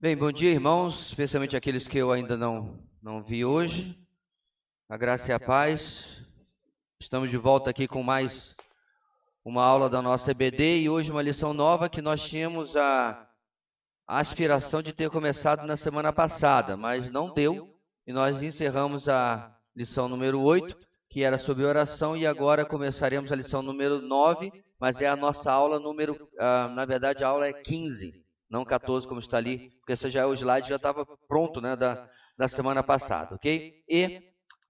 Bem, bom dia, irmãos, especialmente aqueles que eu ainda não vi hoje. A graça e a paz. Estamos de volta aqui com mais uma aula da nossa EBD e hoje uma lição nova que nós tínhamos a aspiração de ter começado na semana passada, mas não deu e nós encerramos a lição número 8, que era sobre oração, e agora começaremos a lição número 9, mas é a nossa aula número, na verdade a aula é 15. Não 14, como está ali, porque esse já é o slide, já estava pronto, né, da semana passada, ok? E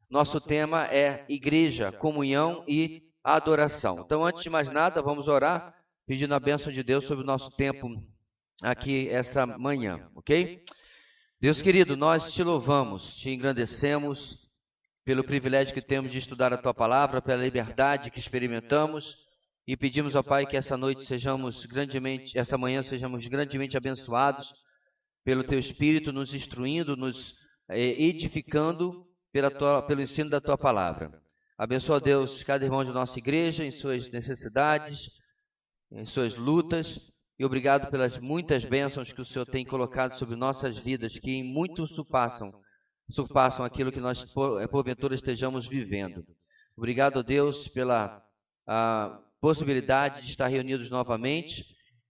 nosso tema é igreja, comunhão e adoração. Então, antes de mais nada, vamos orar, pedindo a bênção de Deus sobre o nosso tempo aqui essa manhã, ok? Deus querido, nós te louvamos, te engrandecemos pelo privilégio que temos de estudar a tua palavra, pela liberdade que experimentamos. E pedimos ao Pai que essa noite sejamos grandemente, essa manhã sejamos grandemente abençoados pelo Teu Espírito, nos instruindo, nos edificando pelo ensino da Tua palavra. Abençoa, Deus, cada irmão de nossa igreja em suas necessidades, em suas lutas, e obrigado pelas muitas bênçãos que o Senhor tem colocado sobre nossas vidas, que em muito surpassam aquilo que nós porventura estejamos vivendo. Obrigado, Deus, pela possibilidade de estar reunidos novamente,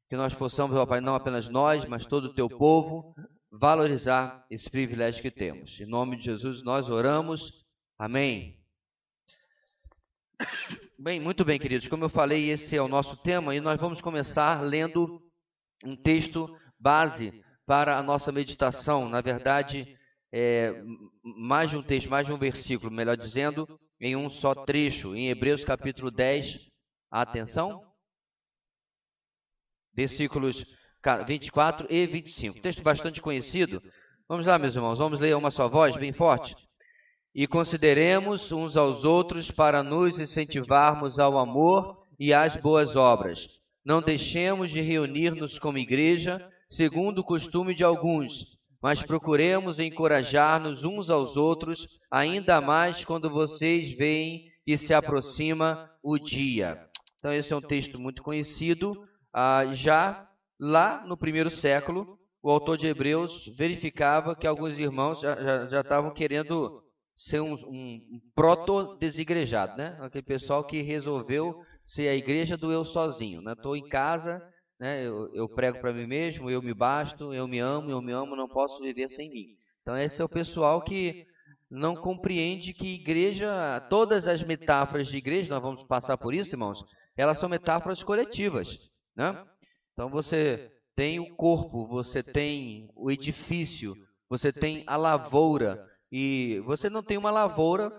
que nós possamos, ó Pai, não apenas nós, mas todo o Teu povo, valorizar esse privilégio que temos. Em nome de Jesus nós oramos. Amém. Bem, muito bem, queridos. Como eu falei, esse é o nosso tema e nós vamos começar lendo um texto base para a nossa meditação. Na verdade, mais de um texto, mais de um versículo, melhor dizendo, em um só trecho, em Hebreus capítulo 10. Atenção. Versículos 24 e 25. Texto bastante conhecido. Vamos lá, meus irmãos, vamos ler a uma só voz, bem forte. E consideremos uns aos outros para nos incentivarmos ao amor e às boas obras. Não deixemos de reunir-nos como igreja, segundo o costume de alguns, mas procuremos encorajar-nos uns aos outros, ainda mais quando vocês veem que se aproxima o dia. Então, esse é um texto muito conhecido. Já lá no primeiro século, o autor de Hebreus verificava que alguns irmãos já estavam querendo ser um proto-desigrejado, né? Aquele pessoal que resolveu ser a igreja do eu sozinho, né? Estou em casa, né? Eu prego para mim mesmo, eu me basto, eu me amo, não posso viver sem mim. Então esse é o pessoal que não compreende que igreja, todas as metáforas de igreja, nós vamos passar por isso, irmãos, elas são metáforas coletivas, né? Então você tem o corpo, você tem o edifício, você tem a lavoura, e você não tem uma lavoura.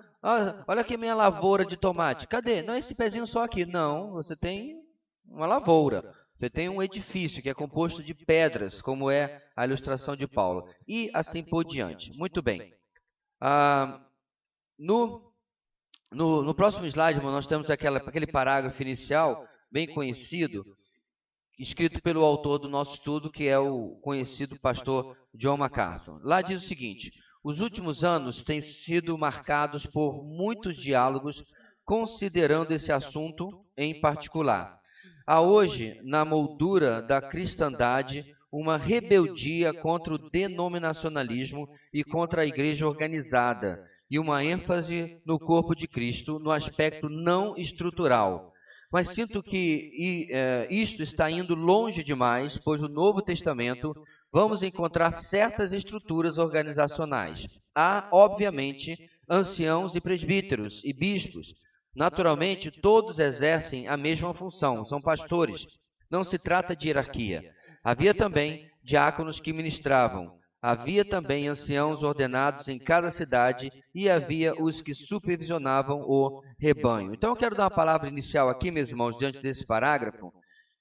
Olha aqui minha lavoura de tomate. Cadê? Não é esse pezinho só aqui. Não, você tem uma lavoura. Você tem um edifício que é composto de pedras, como é a ilustração de Paulo. E assim por diante. Muito bem. No próximo slide, nós temos aquele parágrafo inicial, bem conhecido, escrito pelo autor do nosso estudo, que é o conhecido pastor John MacArthur. Lá diz o seguinte: os últimos anos têm sido marcados por muitos diálogos considerando esse assunto em particular. Há hoje, na moldura da cristandade, uma rebeldia contra o denominacionalismo e contra a igreja organizada, e uma ênfase no corpo de Cristo no aspecto não estrutural. Mas sinto que isto está indo longe demais, pois no Novo Testamento vamos encontrar certas estruturas organizacionais. Há, obviamente, anciãos e presbíteros e bispos. Naturalmente, todos exercem a mesma função, são pastores. Não se trata de hierarquia. Havia também diáconos que ministravam. Havia também anciãos ordenados em cada cidade e havia os que supervisionavam o rebanho. Então eu quero dar uma palavra inicial aqui, meus irmãos, diante desse parágrafo,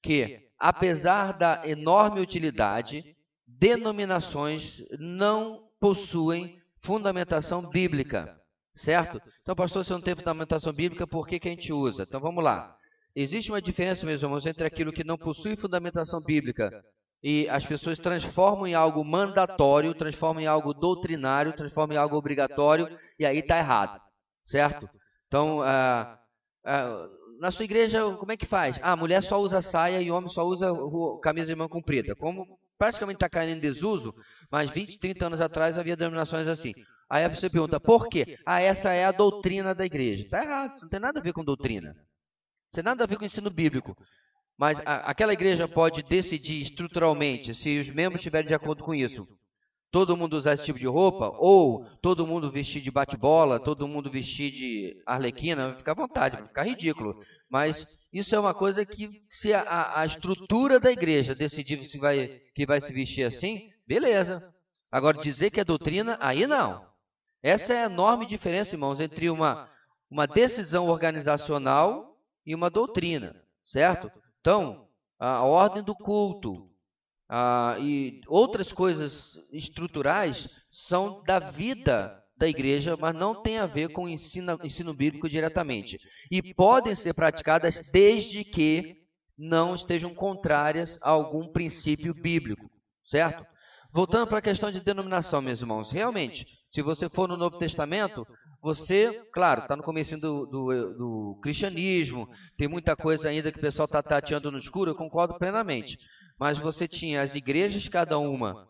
que apesar da enorme utilidade, denominações não possuem fundamentação bíblica, certo? Então, pastor, se não tem fundamentação bíblica, por que a gente usa? Então vamos lá. Existe uma diferença, meus irmãos, entre aquilo que não possui fundamentação bíblica e as pessoas transformam em algo mandatório, transformam em algo doutrinário, transformam em algo obrigatório, e aí está errado, certo? Então, na sua igreja, como é que faz? A mulher só usa saia e o homem só usa camisa de manga comprida. praticamente está caindo em desuso, mas 20, 30 anos atrás havia denominações assim. Aí você pergunta, por quê? Essa é a doutrina da igreja. Está errado, isso não tem nada a ver com doutrina. Não tem nada a ver com ensino bíblico. Mas aquela igreja pode decidir estruturalmente, se os membros estiverem de acordo com isso, todo mundo usar esse tipo de roupa, ou todo mundo vestir de bate-bola, todo mundo vestir de arlequina, vai ficar à vontade, vai ficar ridículo. Mas isso é uma coisa que, se a estrutura da igreja decidir que vai se vestir assim, beleza. Agora, dizer que é doutrina, aí não. Essa é a enorme diferença, irmãos, entre uma decisão organizacional e uma doutrina, certo? Então, a ordem do culto, e outras coisas estruturais são da vida da igreja, mas não tem a ver com ensino bíblico diretamente. E podem ser praticadas desde que não estejam contrárias a algum princípio bíblico, certo? Voltando para a questão de denominação, meus irmãos, realmente, se você for no Novo Testamento, você, claro, está no começo do cristianismo, tem muita coisa ainda que o pessoal está tateando no escuro, eu concordo plenamente. Mas você tinha as igrejas, cada uma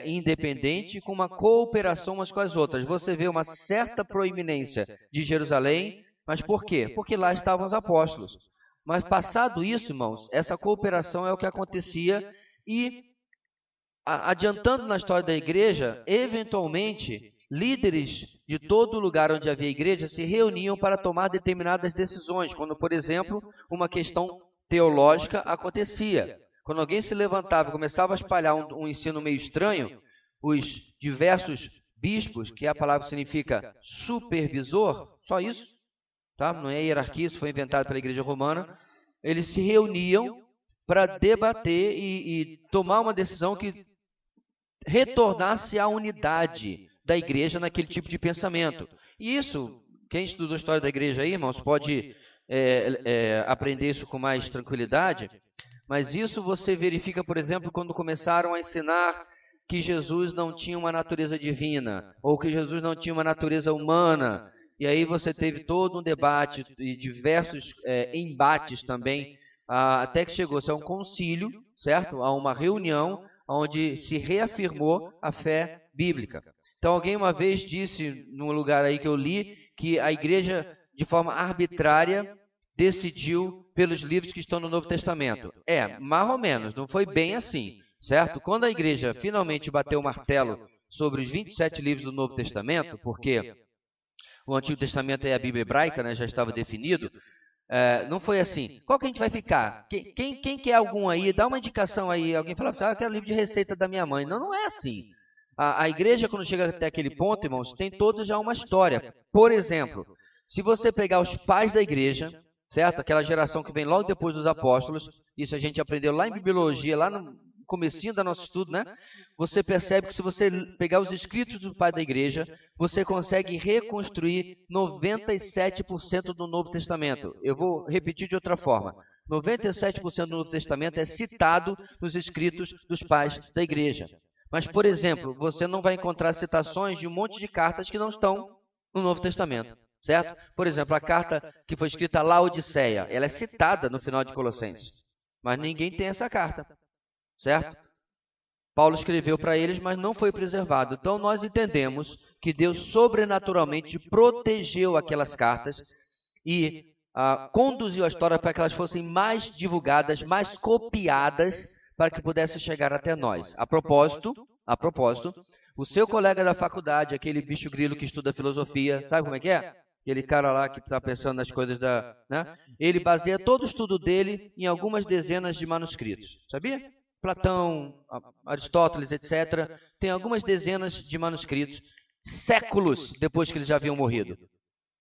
independente, com uma cooperação umas com as outras. Você vê uma certa proeminência de Jerusalém, mas por quê? Porque lá estavam os apóstolos. Mas passado isso, irmãos, essa cooperação é o que acontecia e, adiantando na história da igreja, eventualmente, líderes de todo lugar onde havia igreja se reuniam para tomar determinadas decisões, quando, por exemplo, uma questão teológica acontecia. Quando alguém se levantava e começava a espalhar um ensino meio estranho, os diversos bispos, que a palavra significa supervisor, só isso, tá? Não é hierarquia, isso foi inventado pela Igreja Romana, eles se reuniam para debater e tomar uma decisão que retornasse à unidade da igreja naquele tipo de pensamento. E isso, quem estudou a história da igreja aí, irmãos, pode aprender isso com mais tranquilidade, mas isso você verifica, por exemplo, quando começaram a ensinar que Jesus não tinha uma natureza divina, ou que Jesus não tinha uma natureza humana, e aí você teve todo um debate e diversos embates também, até que chegou-se a um concílio, certo? A uma reunião onde se reafirmou a fé bíblica. Então, alguém uma vez disse, num lugar aí que eu li, que a igreja, de forma arbitrária, decidiu pelos livros que estão no Novo Testamento. Mais ou menos, não foi bem assim, certo? Quando a igreja finalmente bateu o martelo sobre os 27 livros do Novo Testamento, porque o Antigo Testamento é a Bíblia hebraica, né, já estava definido, não foi assim. Qual que a gente vai ficar? Quem quer algum aí? Dá uma indicação aí. Alguém fala assim, eu quero livro de receita da minha mãe. Não é assim. A igreja, quando chega até aquele ponto, irmãos, tem toda já uma história. Por exemplo, se você pegar os pais da igreja, certo? Aquela geração que vem logo depois dos apóstolos, isso a gente aprendeu lá em bibliologia, lá no comecinho do nosso estudo, né? Você percebe que se você pegar os escritos do pai da igreja, você consegue reconstruir 97% do Novo Testamento. Eu vou repetir de outra forma. 97% do Novo Testamento é citado nos escritos dos pais da igreja. Mas, por exemplo, você não vai encontrar citações de um monte de cartas que não estão no Novo Testamento, certo? Por exemplo, a carta que foi escrita a Laodiceia, ela é citada no final de Colossenses, mas ninguém tem essa carta, certo? Paulo escreveu para eles, mas não foi preservado. Então, nós entendemos que Deus sobrenaturalmente protegeu aquelas cartas e conduziu a história para que elas fossem mais divulgadas, mais copiadas, para que pudesse chegar até nós. A propósito, o seu colega da faculdade, aquele bicho grilo que estuda filosofia, sabe como é que é? Aquele cara lá que está pensando nas coisas né? Ele baseia todo o estudo dele em algumas dezenas de manuscritos, sabia? Platão, Aristóteles, etc. Tem algumas dezenas de manuscritos, séculos depois que eles já haviam morrido.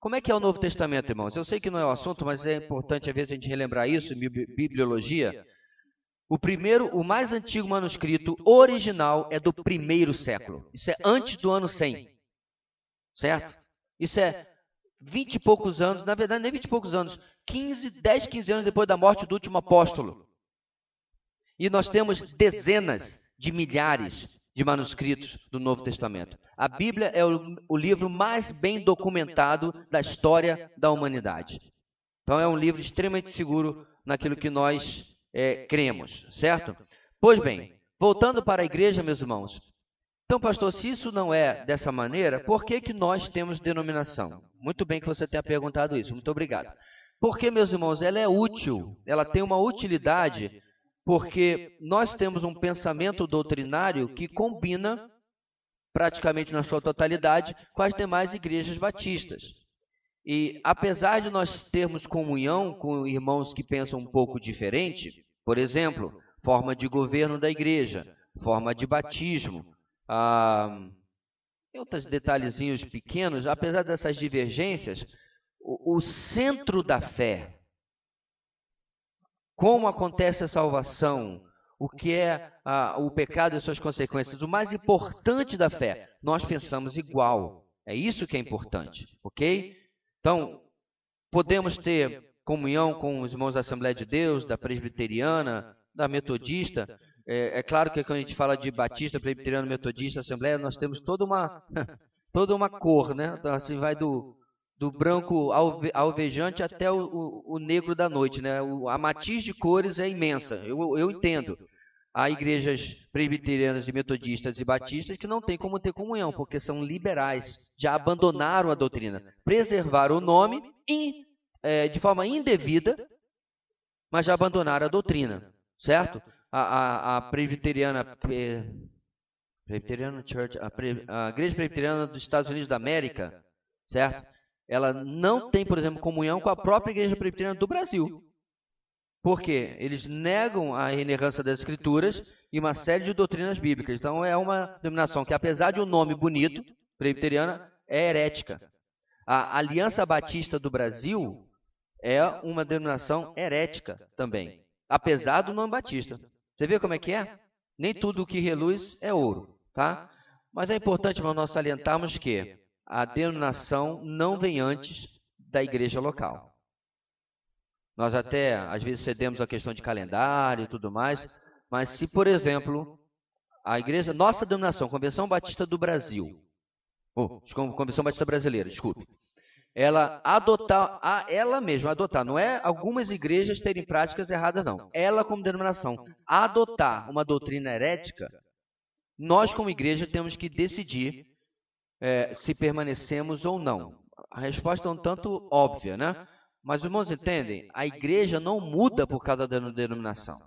Como é que é o Novo Testamento, irmãos? Eu sei que não é o assunto, mas é importante às vezes a gente relembrar isso em bibliologia. O mais antigo manuscrito original é do 1º século. Isso é antes do ano 100, certo? Isso é 20 e poucos anos, na verdade nem 20 e poucos anos, 10, 15 anos depois da morte do último apóstolo. E nós temos dezenas de milhares de manuscritos do Novo Testamento. A Bíblia é o livro mais bem documentado da história da humanidade. Então é um livro extremamente seguro naquilo que nós cremos, certo? Pois bem, voltando para a igreja, meus irmãos. Então, pastor, se isso não é dessa maneira, por que que nós temos denominação? Muito bem que você tenha perguntado isso, muito obrigado. Porque, meus irmãos, ela é útil, ela tem uma utilidade, porque nós temos um pensamento doutrinário que combina, praticamente na sua totalidade, com as demais igrejas batistas. E, apesar de nós termos comunhão com irmãos que pensam um pouco diferente, por exemplo, forma de governo da igreja, forma de batismo, outros detalhezinhos pequenos, apesar dessas divergências, o centro da fé, como acontece a salvação, o que é o pecado e suas consequências, o mais importante da fé, nós pensamos igual. É isso que é importante, ok? Então, podemos ter comunhão com os irmãos da Assembleia de Deus, da Presbiteriana, da Metodista. É claro que quando a gente fala de Batista, Presbiteriano, Metodista, Assembleia, nós temos toda uma cor, né? Então, assim, vai do branco alvejante até o negro da noite, né? A matiz de cores é imensa, eu entendo. Há igrejas presbiterianas e metodistas e batistas que não têm como ter comunhão, porque são liberais, já abandonaram a doutrina, preservaram o nome de forma indevida, mas já abandonaram a doutrina, certo? A Presbiteriana Church, a Igreja Presbiteriana dos Estados Unidos da América, certo? Ela não tem, por exemplo, comunhão com a própria Igreja Presbiteriana do Brasil. Por quê? Eles negam a inerrância das Escrituras e uma série de doutrinas bíblicas. Então, é uma denominação que, apesar de um nome bonito, presbiteriana, é herética. A Aliança Batista do Brasil é uma denominação herética também, apesar do nome batista. Você vê como é que é? Nem tudo o que reluz é ouro, tá? Mas é importante nós salientarmos que a denominação não vem antes da igreja local. Nós até, às vezes, cedemos a questão de calendário e tudo mais, mas se, por exemplo, a igreja, nossa denominação, Convenção Batista do Brasil, Convenção Batista Brasileira, desculpe, ela mesma adotar, não é algumas igrejas terem práticas erradas, não. Ela, como denominação, adotar uma doutrina herética, nós, como igreja, temos que decidir se permanecemos ou não. A resposta é um tanto óbvia, né? Mas os irmãos entendem? A igreja não muda por causa da denominação.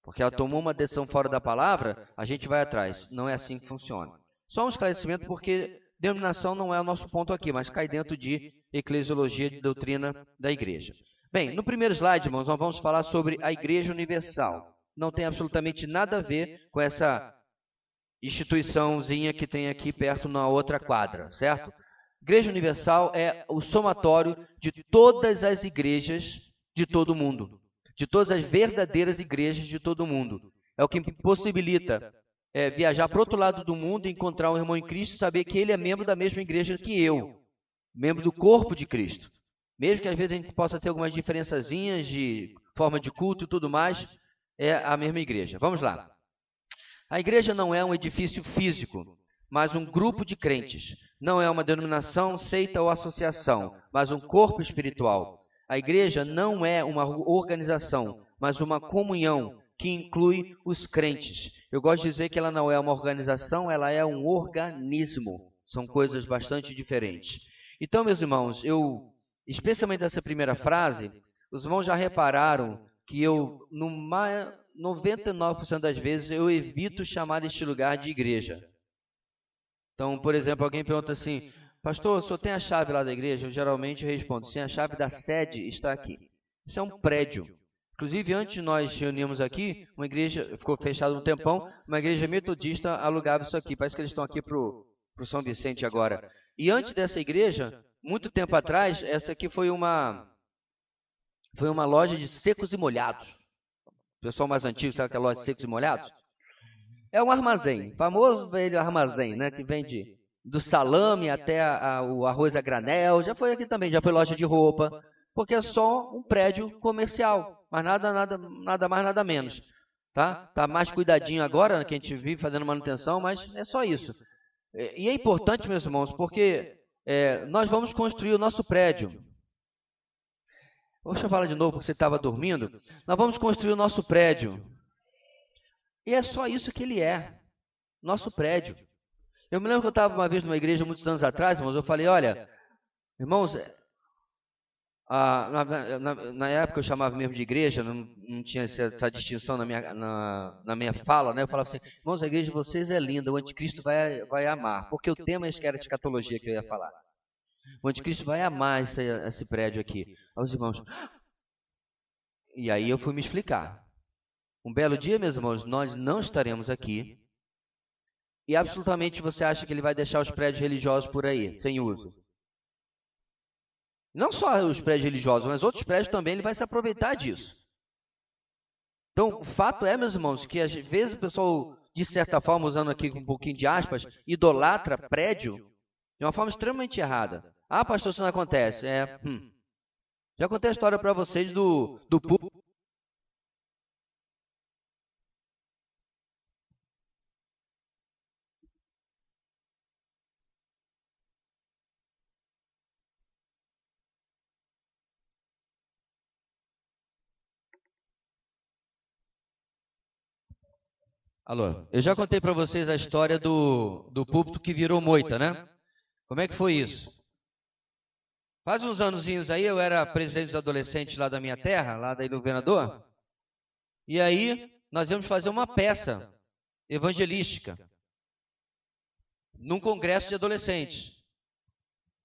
Porque ela tomou uma decisão fora da palavra, a gente vai atrás. Não é assim que funciona. Só um esclarecimento, porque denominação não é o nosso ponto aqui, mas cai dentro de eclesiologia, de doutrina da igreja. Bem, no primeiro slide, irmãos, nós vamos falar sobre a Igreja Universal. Não tem absolutamente nada a ver com essa instituiçãozinha que tem aqui perto na outra quadra, certo? Igreja Universal é o somatório de todas as igrejas de todo o mundo, de todas as verdadeiras igrejas de todo o mundo. É o que possibilita viajar para o outro lado do mundo e encontrar um irmão em Cristo e saber que ele é membro da mesma igreja que eu, membro do corpo de Cristo. Mesmo que às vezes a gente possa ter algumas diferençazinhas de forma de culto e tudo mais, é a mesma igreja. Vamos lá. A igreja não é um edifício físico, mas um grupo de crentes. Não é uma denominação, seita ou associação, mas um corpo espiritual. A igreja não é uma organização, mas uma comunhão que inclui os crentes. Eu gosto de dizer que ela não é uma organização, ela é um organismo. São coisas bastante diferentes. Então, meus irmãos, especialmente nessa primeira frase, os irmãos já repararam que 99% das vezes eu evito chamar este lugar de igreja. Então, por exemplo, alguém pergunta assim, pastor, o senhor tem a chave lá da igreja? Eu geralmente respondo, sim, a chave da sede está aqui. Isso é um prédio. Inclusive, antes de nós reunirmos aqui, uma igreja, ficou fechada um tempão, uma igreja metodista alugava isso aqui. Parece que eles estão aqui para o São Vicente agora. E antes dessa igreja, muito tempo atrás, essa aqui foi uma loja de secos e molhados. O pessoal mais antigo sabe que é a loja de secos e molhados? É um armazém, famoso velho armazém, né? Que vende do salame até o arroz a granel. Já foi aqui também, já foi loja de roupa. Porque é só um prédio comercial, mas nada mais, nada menos. Tá mais cuidadinho agora, que a gente vive fazendo manutenção, mas é só isso. E é importante, meus irmãos, porque nós vamos construir o nosso prédio. Deixa eu falar de novo, porque você estava dormindo. Nós vamos construir o nosso prédio. E é só isso que ele é, nosso prédio. Eu me lembro que eu estava uma vez numa igreja muitos anos atrás, irmãos, eu falei, olha, irmãos, na época eu chamava mesmo de igreja, não tinha essa distinção na minha fala, né? Eu falava assim, irmãos, a igreja de vocês é linda, o anticristo vai amar, porque o tema era escatologia que eu ia falar. O anticristo vai amar esse prédio aqui. Aí os irmãos, e aí eu fui me explicar. Um belo dia, meus irmãos, nós não estaremos aqui, e absolutamente você acha que ele vai deixar os prédios religiosos por aí, sem uso. Não só os prédios religiosos, mas outros prédios também, ele vai se aproveitar disso. Então, o fato é, meus irmãos, que às vezes o pessoal, de certa forma, usando aqui um pouquinho de aspas, idolatra prédio de uma forma extremamente errada. Ah, pastor, isso não acontece. Já contei a história para vocês do púlpito. Alô, eu já contei para vocês a história do púlpito que virou moita, né? Como é que foi isso? Faz uns anozinhos aí, eu era presidente dos adolescentes lá da minha terra, lá da Ilha do Governador, e aí nós íamos fazer uma peça evangelística num congresso de adolescentes.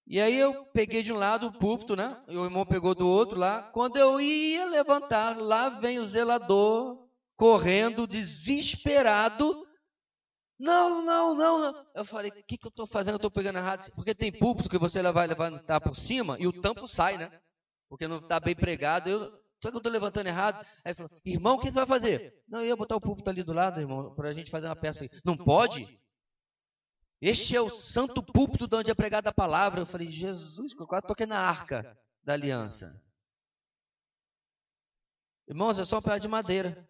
E aí eu peguei de um lado o púlpito, né? E o irmão pegou do outro lá. Quando eu ia levantar, lá vem o zelador correndo, desesperado. Não. Eu falei, o que eu estou fazendo? Eu estou pegando errado. Porque tem púlpito que você vai levantar por cima e o tampo sai, né? Porque não está bem pregado. Só que eu estou levantando errado. Aí ele falou, irmão, o que você vai fazer? Não, eu ia botar o púlpito ali do lado, irmão, para a gente fazer uma peça aí. Não pode? Este é o santo púlpito de onde é pregada a palavra. Eu falei, Jesus, eu quase toquei na arca da aliança. Irmãos, é só um pedaço de madeira.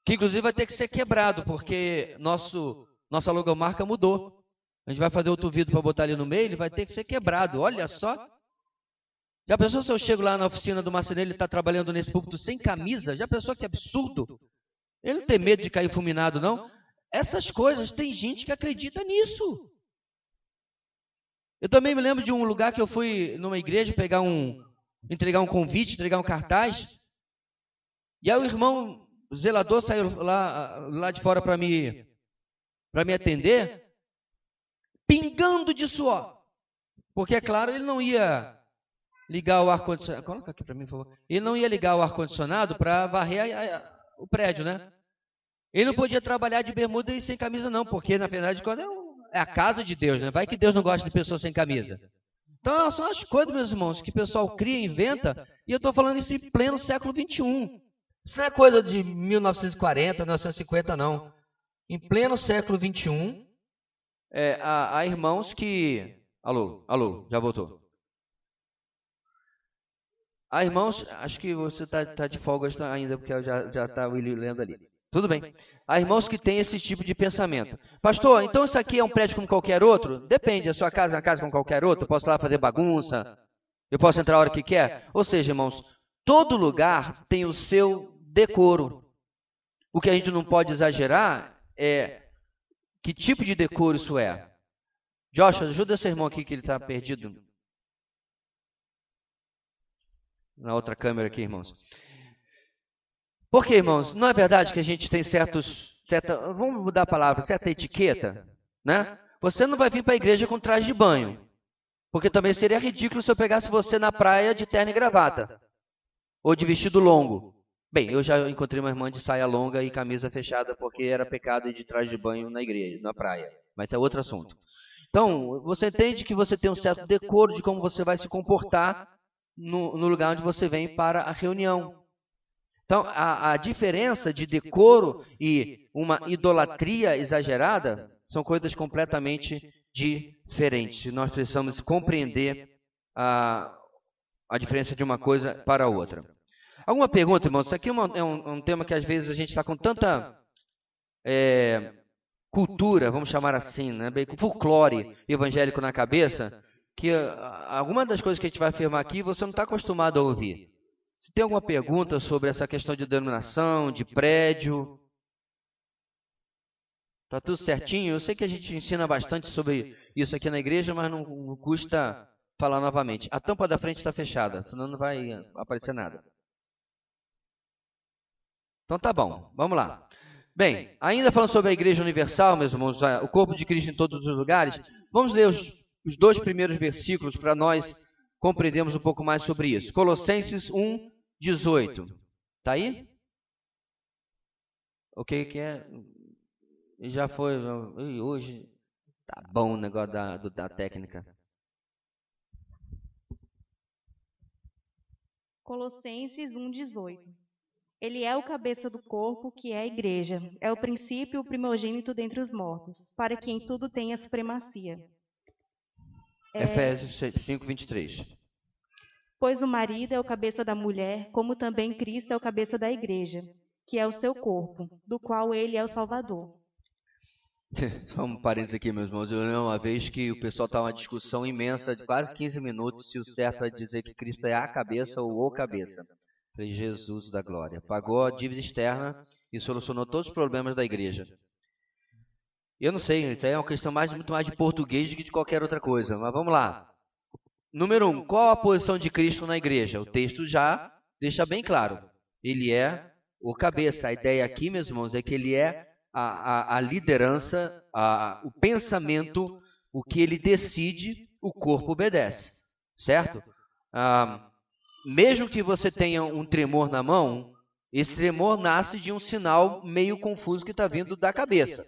Que inclusive vai ter que ser quebrado, porque nossa logomarca mudou. A gente vai fazer outro vidro para botar ali no meio, ele vai ter que ser quebrado. Olha só. Já pensou se eu chego lá na oficina do marceneiro, ele está trabalhando nesse púlpito sem camisa? Já pensou que absurdo? Ele não tem medo de cair fulminado, não? Essas coisas, tem gente que acredita nisso. Eu também me lembro de um lugar que eu fui numa igreja entregar um convite, entregar um cartaz. E aí o irmão o zelador saiu lá de fora para me atender, pingando de suor. Porque, é claro, ele não ia ligar o ar-condicionado. Coloca aqui para mim, por favor. Ele não ia ligar o ar-condicionado para varrer o prédio, né? Ele não podia trabalhar de bermuda e sem camisa, não, porque, na verdade, quando é a casa de Deus, né? Vai que Deus não gosta de pessoas sem camisa. Então, são as coisas, meus irmãos, que o pessoal cria, inventa, e eu estou falando isso em pleno século XXI. Isso não é coisa de 1940, 1950, não. Em pleno século XXI, há irmãos que... Alô, já voltou. Há irmãos, acho que você está de folga ainda, porque eu já está lendo ali. Tudo bem. Há irmãos que têm esse tipo de pensamento. Pastor, então isso aqui é um prédio como qualquer outro? Depende, a sua casa é uma casa como qualquer outro? Eu posso ir lá fazer bagunça? Eu posso entrar a hora que quer? Ou seja, irmãos, todo lugar tem o seu decoro. O que a gente não pode exagerar é que tipo de decoro isso é. Joshua, ajuda esse irmão aqui que ele está perdido. Na outra câmera aqui, irmãos. Por que, irmãos? Não é verdade que a gente tem vamos mudar a palavra, certa etiqueta, né? Você não vai vir para a igreja com traje de banho, porque também seria ridículo se eu pegasse você na praia de terno e gravata, ou de vestido longo. Bem, eu já encontrei uma irmã de saia longa e camisa fechada, porque era pecado ir de traje de banho na igreja, na praia, mas é outro assunto. Então, você entende que você tem um certo decoro de como você vai se comportar no lugar onde você vem para a reunião. Então, a diferença de decoro e uma idolatria exagerada são coisas completamente diferentes. Nós precisamos compreender a diferença de uma coisa para a outra. Alguma pergunta, irmãos? Isso aqui é um tema que às vezes a gente está com tanta cultura, vamos chamar assim, né? Folclore evangélico na cabeça, que alguma das coisas que a gente vai afirmar aqui você não está acostumado a ouvir. Se tem alguma pergunta sobre essa questão de denominação, de prédio, Tá tudo certinho? Eu sei que a gente ensina bastante sobre isso aqui na igreja, mas não custa falar novamente. A tampa da frente está fechada, senão não vai aparecer nada. Então tá bom, vamos lá. Bem, ainda falando sobre a Igreja Universal, meus irmãos, o corpo de Cristo em todos os lugares, vamos ler os 2 primeiros versículos para nós compreendermos um pouco mais sobre isso. Colossenses 1, 18. Tá aí? O que é? Já foi, hoje tá bom o negócio da técnica. Colossenses 1,18. Ele é o cabeça do corpo, que é a igreja. É o princípio, o primogênito dentre os mortos, para que em tudo tenha supremacia. Efésios 5, 23. Pois o marido é o cabeça da mulher, como também Cristo é o cabeça da igreja, que é o seu corpo, do qual ele é o Salvador. Só um parênteses aqui, meus irmãos. Eu lembro uma vez que o pessoal estava uma discussão imensa de quase 15 minutos se o certo é dizer que Cristo é a cabeça ou o cabeça. Falei, Jesus da glória. Pagou a dívida externa e solucionou todos os problemas da igreja. Eu não sei, isso aí é uma questão muito mais de português do que de qualquer outra coisa. Mas vamos lá. Número 1, qual a posição de Cristo na igreja? O texto já deixa bem claro. Ele é o cabeça. A ideia aqui, meus irmãos, é que ele é a liderança, o pensamento, o que ele decide, o corpo obedece. Certo? Mesmo que você tenha um tremor na mão, esse tremor nasce de um sinal meio confuso que está vindo da cabeça.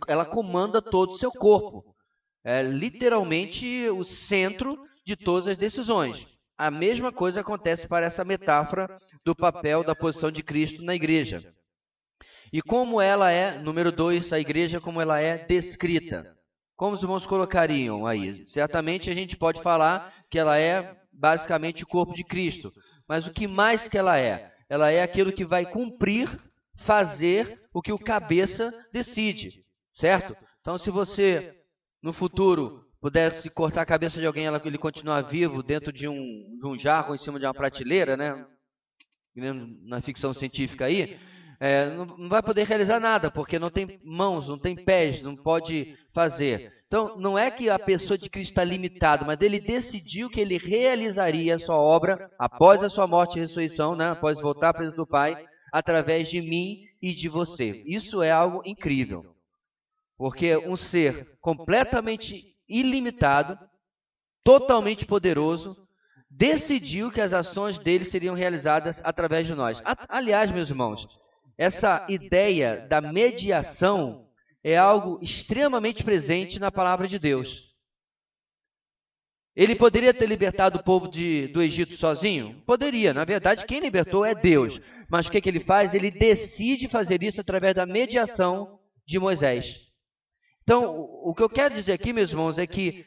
Ela comanda todo o seu corpo. É literalmente o centro de todas as decisões. A mesma coisa acontece para essa metáfora do papel da posição de Cristo na igreja. E como ela é, número 2, a igreja como ela é descrita. Como os irmãos colocariam aí? Certamente a gente pode falar que ela é basicamente o corpo de Cristo. Mas o que mais que ela é? Ela é aquilo que vai cumprir, fazer o que o cabeça decide. Certo? Então se você, no futuro, pudesse cortar a cabeça de alguém, ele continuar vivo dentro de um jarro em cima de uma prateleira, né? Na ficção científica aí, não vai poder realizar nada, porque não tem mãos, não tem pés, não pode fazer. Então, não é que a pessoa de Cristo está limitada, mas ele decidiu que ele realizaria a sua obra após a sua morte e ressurreição, né? Após voltar à presença do Pai, através de mim e de você. Isso é algo incrível, porque um ser completamente ilimitado, totalmente poderoso, decidiu que as ações dele seriam realizadas através de nós. Aliás, meus irmãos, essa ideia da mediação é algo extremamente presente na palavra de Deus. Ele poderia ter libertado o povo do Egito sozinho? Poderia. Na verdade, quem libertou é Deus. Mas o que ele faz? Ele decide fazer isso através da mediação de Moisés. Então, o que eu quero dizer aqui, meus irmãos, é que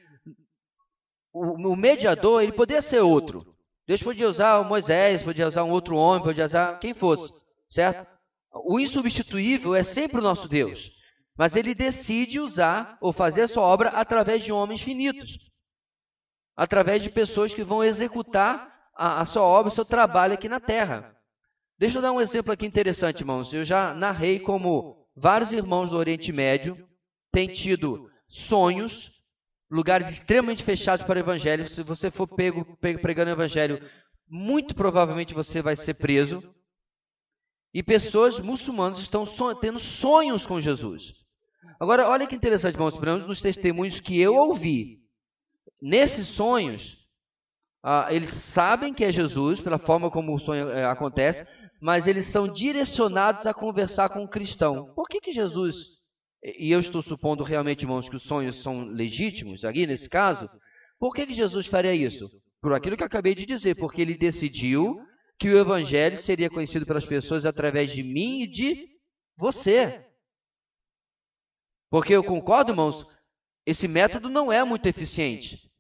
o mediador, ele poderia ser outro. Deus podia usar o Moisés, podia usar um outro homem, podia usar quem fosse, certo? O insubstituível é sempre o nosso Deus. Mas ele decide usar ou fazer a sua obra através de homens finitos. Através de pessoas que vão executar a sua obra, o seu trabalho aqui na terra. Deixa eu dar um exemplo aqui interessante, irmãos. Eu já narrei como vários irmãos do Oriente Médio têm tido sonhos, lugares extremamente fechados para o evangelho. Se você for pego pregando o evangelho, muito provavelmente você vai ser preso. E pessoas muçulmanas estão tendo sonhos com Jesus. Agora, olha que interessante, irmãos, nos testemunhos que eu ouvi. Nesses sonhos, eles sabem que é Jesus, pela forma como o sonho acontece, mas eles são direcionados a conversar com o cristão. Por que Jesus, e eu estou supondo realmente, irmãos, que os sonhos são legítimos, aqui nesse caso, por que Jesus faria isso? Por aquilo que eu acabei de dizer, porque ele decidiu que o evangelho seria conhecido pelas pessoas através de mim e de você. Porque eu concordo, irmãos, esse método não é muito eficiente.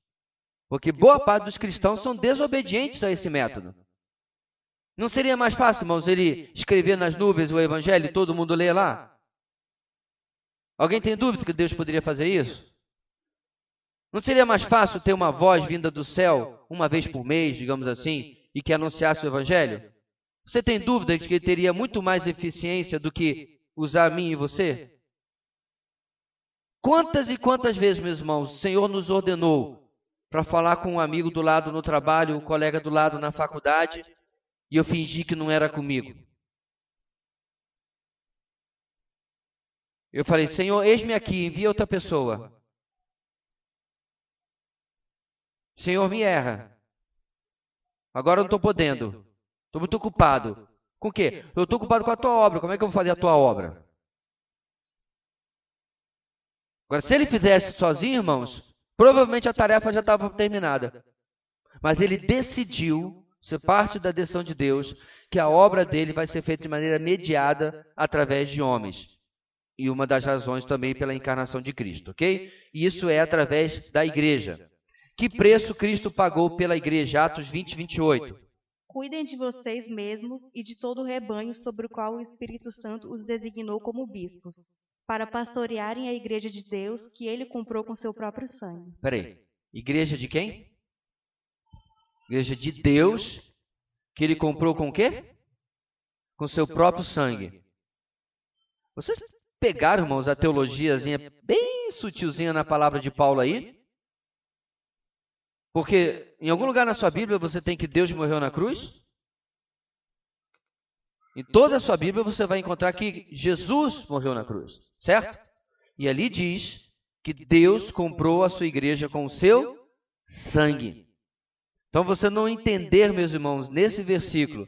Porque boa parte dos cristãos são desobedientes a esse método. Não seria mais fácil, irmãos, ele escrever nas nuvens o evangelho e todo mundo ler lá? Alguém tem dúvida que Deus poderia fazer isso? Não seria mais fácil ter uma voz vinda do céu uma vez por mês, digamos assim, e que anunciasse o evangelho? Você tem dúvida de que ele teria muito mais eficiência do que usar a mim e você? Quantas e quantas vezes, meus irmãos, o Senhor nos ordenou para falar com um amigo do lado no trabalho, um colega do lado na faculdade, e eu fingi que não era comigo. Eu falei, Senhor, eis-me aqui, envia outra pessoa. Senhor, me erra. Agora eu não estou podendo. Estou muito ocupado. Com o quê? Eu estou ocupado com a tua obra. Como é que eu vou fazer a tua obra? Agora, se ele fizesse sozinho, irmãos, provavelmente a tarefa já estava terminada. Mas ele decidiu, ser parte da decisão de Deus, que a obra dele vai ser feita de maneira mediada através de homens. E uma das razões também pela encarnação de Cristo, ok? E isso é através da igreja. Que preço Cristo pagou pela igreja? Atos 20, 28. Cuidem de vocês mesmos e de todo o rebanho sobre o qual o Espírito Santo os designou como bispos, para pastorearem a igreja de Deus que ele comprou com seu próprio sangue. Peraí, igreja de quem? Igreja de Deus, que ele comprou com o quê? Com seu próprio sangue. Vocês pegaram, irmãos, a teologiazinha bem sutilzinha na palavra de Paulo aí? Porque em algum lugar na sua Bíblia você tem que Deus morreu na cruz? Em toda a sua Bíblia você vai encontrar que Jesus morreu na cruz, certo? E ali diz que Deus comprou a sua igreja com o seu sangue. Então você não entender, meus irmãos, nesse versículo,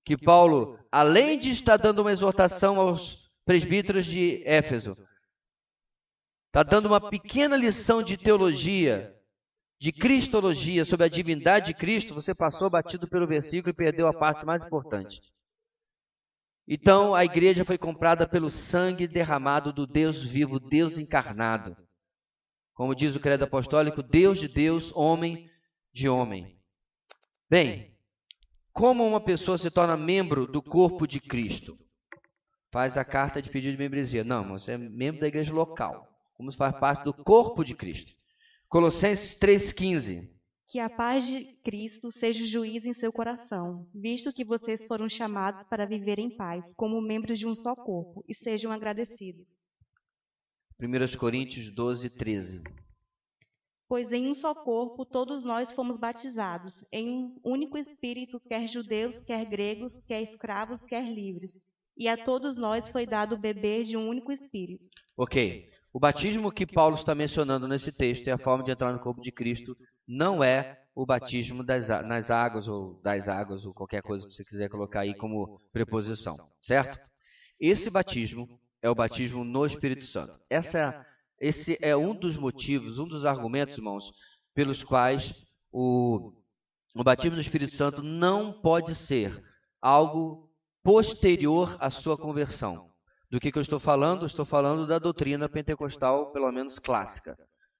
que Paulo, além de estar dando uma exortação aos presbíteros de Éfeso, está dando uma pequena lição de teologia, de cristologia, sobre a divindade de Cristo, você passou batido pelo versículo e perdeu a parte mais importante. Então, a igreja foi comprada pelo sangue derramado do Deus vivo, Deus encarnado. Como diz o credo apostólico, Deus de Deus, homem de homem. Bem, como uma pessoa se torna membro do corpo de Cristo? Faz a carta de pedido de membresia. Não, você é membro da igreja local. Como faz parte do corpo de Cristo. Colossenses 3,15. Que a paz de Cristo seja o juiz em seu coração, visto que vocês foram chamados para viver em paz, como membros de um só corpo, e sejam agradecidos. 1 Coríntios 12:13. Pois em um só corpo todos nós fomos batizados, em um único Espírito, quer judeus, quer gregos, quer escravos, quer livres. E a todos nós foi dado beber de um único Espírito. Ok. O batismo que Paulo está mencionando nesse texto é a forma de entrar no corpo de Cristo, não é o batismo nas águas, ou das águas, ou qualquer coisa que você quiser colocar aí como preposição, certo? Esse batismo é o batismo no Espírito Santo. Esse é um dos motivos, um dos argumentos, irmãos, pelos quais o batismo no Espírito Santo não pode ser algo posterior à sua conversão. Do que eu estou falando? Eu estou falando da doutrina pentecostal, pelo menos clássica,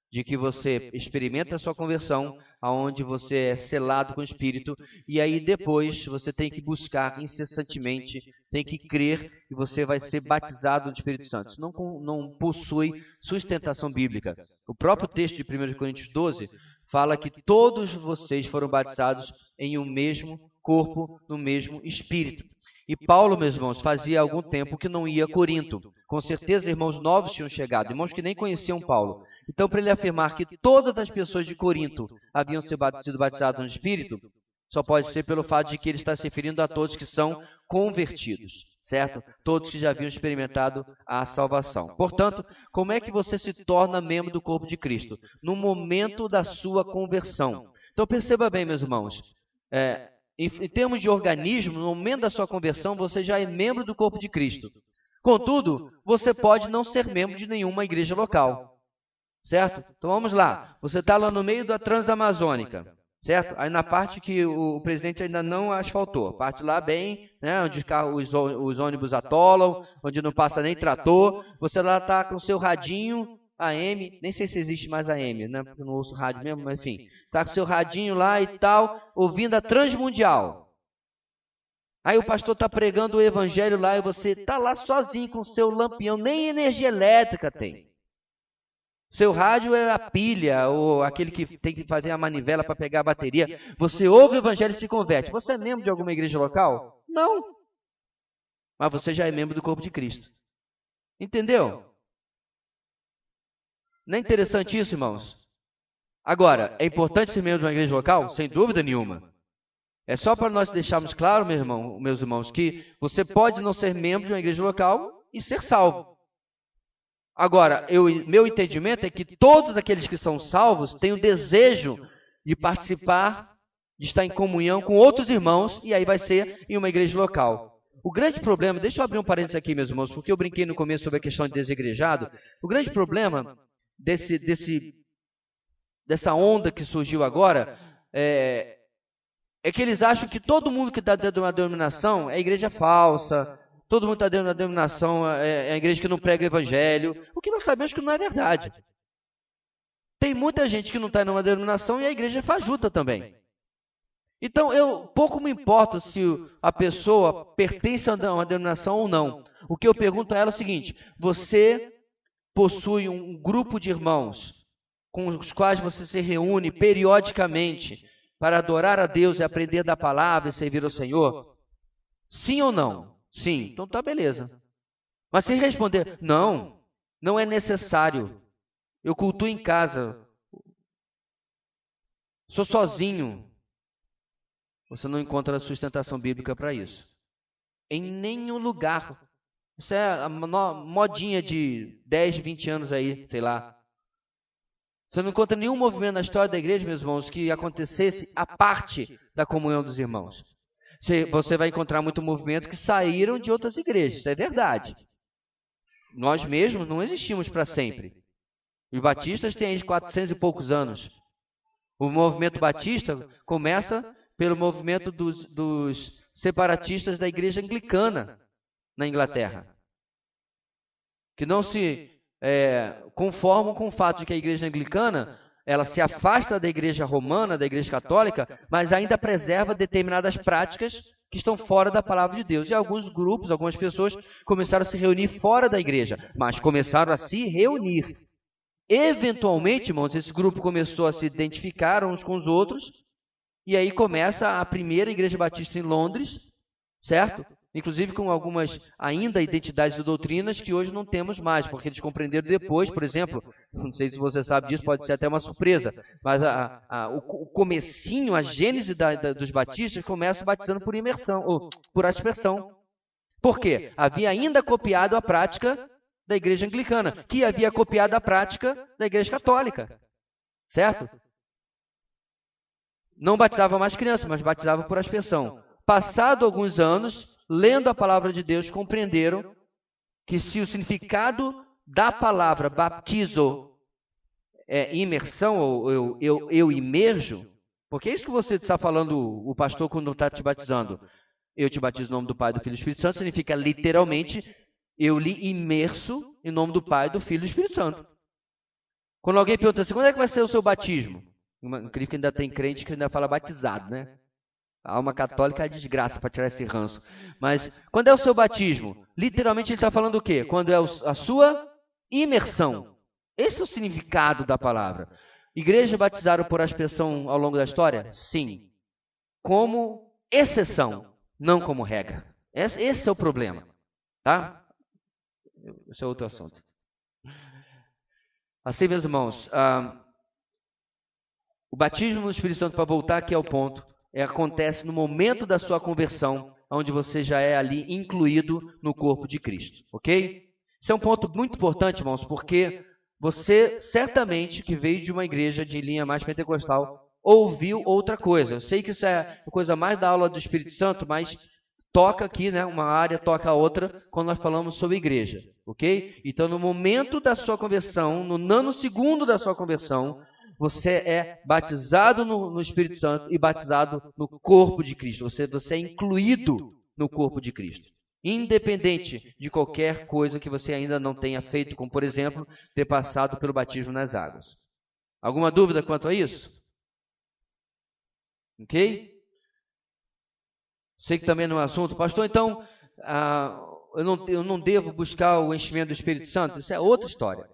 de que você experimenta a sua conversão, aonde você é selado com o Espírito, e aí depois você tem que buscar incessantemente, tem que crer, e você vai ser batizado no Espírito Santo. Isso não possui sustentação bíblica. O próprio texto de 1 Coríntios 12 fala que todos vocês foram batizados em um mesmo corpo, no mesmo Espírito. E Paulo, meus irmãos, fazia algum tempo que não ia a Corinto. Com certeza, irmãos novos tinham chegado, irmãos que nem conheciam Paulo. Então, para ele afirmar que todas as pessoas de Corinto haviam sido batizadas no Espírito, só pode ser pelo fato de que ele está se referindo a todos que são convertidos, certo? Todos que já haviam experimentado a salvação. Portanto, como é que você se torna membro do corpo de Cristo? No momento da sua conversão. Então, perceba bem, meus irmãos, em termos de organismo, no momento da sua conversão, você já é membro do corpo de Cristo. Contudo, você pode não ser membro de nenhuma igreja local, certo? Então vamos lá. Você está lá no meio da Transamazônica, certo? Aí na parte que o presidente ainda não asfaltou, parte lá bem, né, onde os ônibus atolam, onde não passa nem trator. Você lá está com o seu radinho AM, nem sei se existe mais AM, né? Porque eu não ouço rádio mesmo, mas enfim. Está com seu radinho lá e tal, ouvindo a Transmundial. Aí o pastor está pregando o evangelho lá e você está lá sozinho com o seu lampião, nem energia elétrica tem. Seu rádio é a pilha, ou aquele que tem que fazer a manivela para pegar a bateria. Você ouve o evangelho e se converte. Você é membro de alguma igreja local? Não. Mas você já é membro do corpo de Cristo. Entendeu? Não é interessante isso, irmãos? Agora, é importante ser membro de uma igreja local? Sem dúvida nenhuma. É só para nós deixarmos claro, meus irmãos, que você pode não ser membro de uma igreja local e ser salvo. Agora, meu entendimento é que todos aqueles que são salvos têm o desejo de participar, de estar em comunhão com outros irmãos, e aí vai ser em uma igreja local. O grande problema, deixa eu abrir um parênteses aqui, meus irmãos, porque eu brinquei no começo sobre a questão de desigrejado. O grande problema dessa onda que surgiu agora é que eles acham que todo mundo que está dentro de uma denominação é igreja falsa, todo mundo está dentro de uma denominação é a igreja que não prega o evangelho, o que nós sabemos que não é verdade. Tem muita gente que não está em uma denominação e a igreja é fajuta também. Então, eu pouco me importo se a pessoa pertence a uma denominação ou não. O que eu pergunto a ela é o seguinte: você possui um grupo de irmãos com os quais você se reúne periodicamente para adorar a Deus e aprender da palavra e servir ao Senhor? Sim ou não? Sim. Então tá beleza. Mas se responder, não, não é necessário. Eu cultuo em casa. Sou sozinho. Você não encontra sustentação bíblica para isso. Em nenhum lugar. Isso é a modinha de 10, 20 anos aí, sei lá. Você não encontra nenhum movimento na história da igreja, meus irmãos, que acontecesse a parte da comunhão dos irmãos. Você vai encontrar muito movimento que saíram de outras igrejas, isso é verdade. Nós mesmos não existimos para sempre. Os batistas têm 400 e poucos anos. O movimento batista começa pelo movimento dos separatistas da igreja anglicana na Inglaterra, que não se conformam com o fato de que a igreja anglicana ela se afasta da igreja romana, da igreja católica, mas ainda preserva determinadas práticas que estão fora da palavra de Deus. E alguns grupos, algumas pessoas começaram a se reunir fora da igreja, mas começaram a se reunir. Eventualmente, irmãos, esse grupo começou a se identificar uns com os outros, e aí começa a primeira igreja batista em Londres, certo? Inclusive com algumas ainda identidades e doutrinas que hoje não temos mais, porque eles compreenderam depois, por exemplo, não sei se você sabe disso, pode ser até uma surpresa, mas o comecinho, a gênese dos batistas começa batizando por imersão, ou por aspersão. Por quê? Havia ainda copiado a prática da igreja anglicana, que havia copiado a prática da igreja católica, certo? Não batizava mais crianças, mas batizava por aspersão. Passado alguns anos, lendo a palavra de Deus, compreenderam que se o significado da palavra baptizo é imersão, ou eu imerjo, porque é isso que você está falando, o pastor, quando está te batizando. Eu te batizo em nome do Pai, do Filho e do Espírito Santo, significa literalmente, eu lhe imerso em nome do Pai, do Filho e do Espírito Santo. Quando alguém pergunta assim, quando é que vai ser o seu batismo? Incrível que ainda tem crente que ainda fala batizado, né? A alma católica é desgraça para tirar esse ranço. Mas quando é o seu batismo? Literalmente ele está falando o quê? Quando é a sua imersão. Esse é o significado da palavra. Igrejas batizaram por aspersão ao longo da história? Sim. Como exceção, não como regra. Esse é o problema. Tá? Esse é outro assunto. Assim, meus irmãos, o batismo no Espírito Santo, para voltar aqui ao ponto, acontece no momento da sua conversão, onde você já é ali incluído no corpo de Cristo, ok? Isso é um ponto muito importante, irmãos, porque você certamente que veio de uma igreja de linha mais pentecostal ouviu outra coisa. Eu sei que isso é a coisa mais da aula do Espírito Santo, mas toca aqui, né? Uma área toca a outra quando nós falamos sobre igreja, ok? Então, no momento da sua conversão, no nanosegundo da sua conversão, você é batizado no Espírito Santo e batizado no corpo de Cristo. Você é incluído no corpo de Cristo. Independente de qualquer coisa que você ainda não tenha feito, como, por exemplo, ter passado pelo batismo nas águas. Alguma dúvida quanto a isso? Ok? Sei que também não é um assunto. Pastor, então, eu não devo buscar o enchimento do Espírito Santo? Isso é outra história.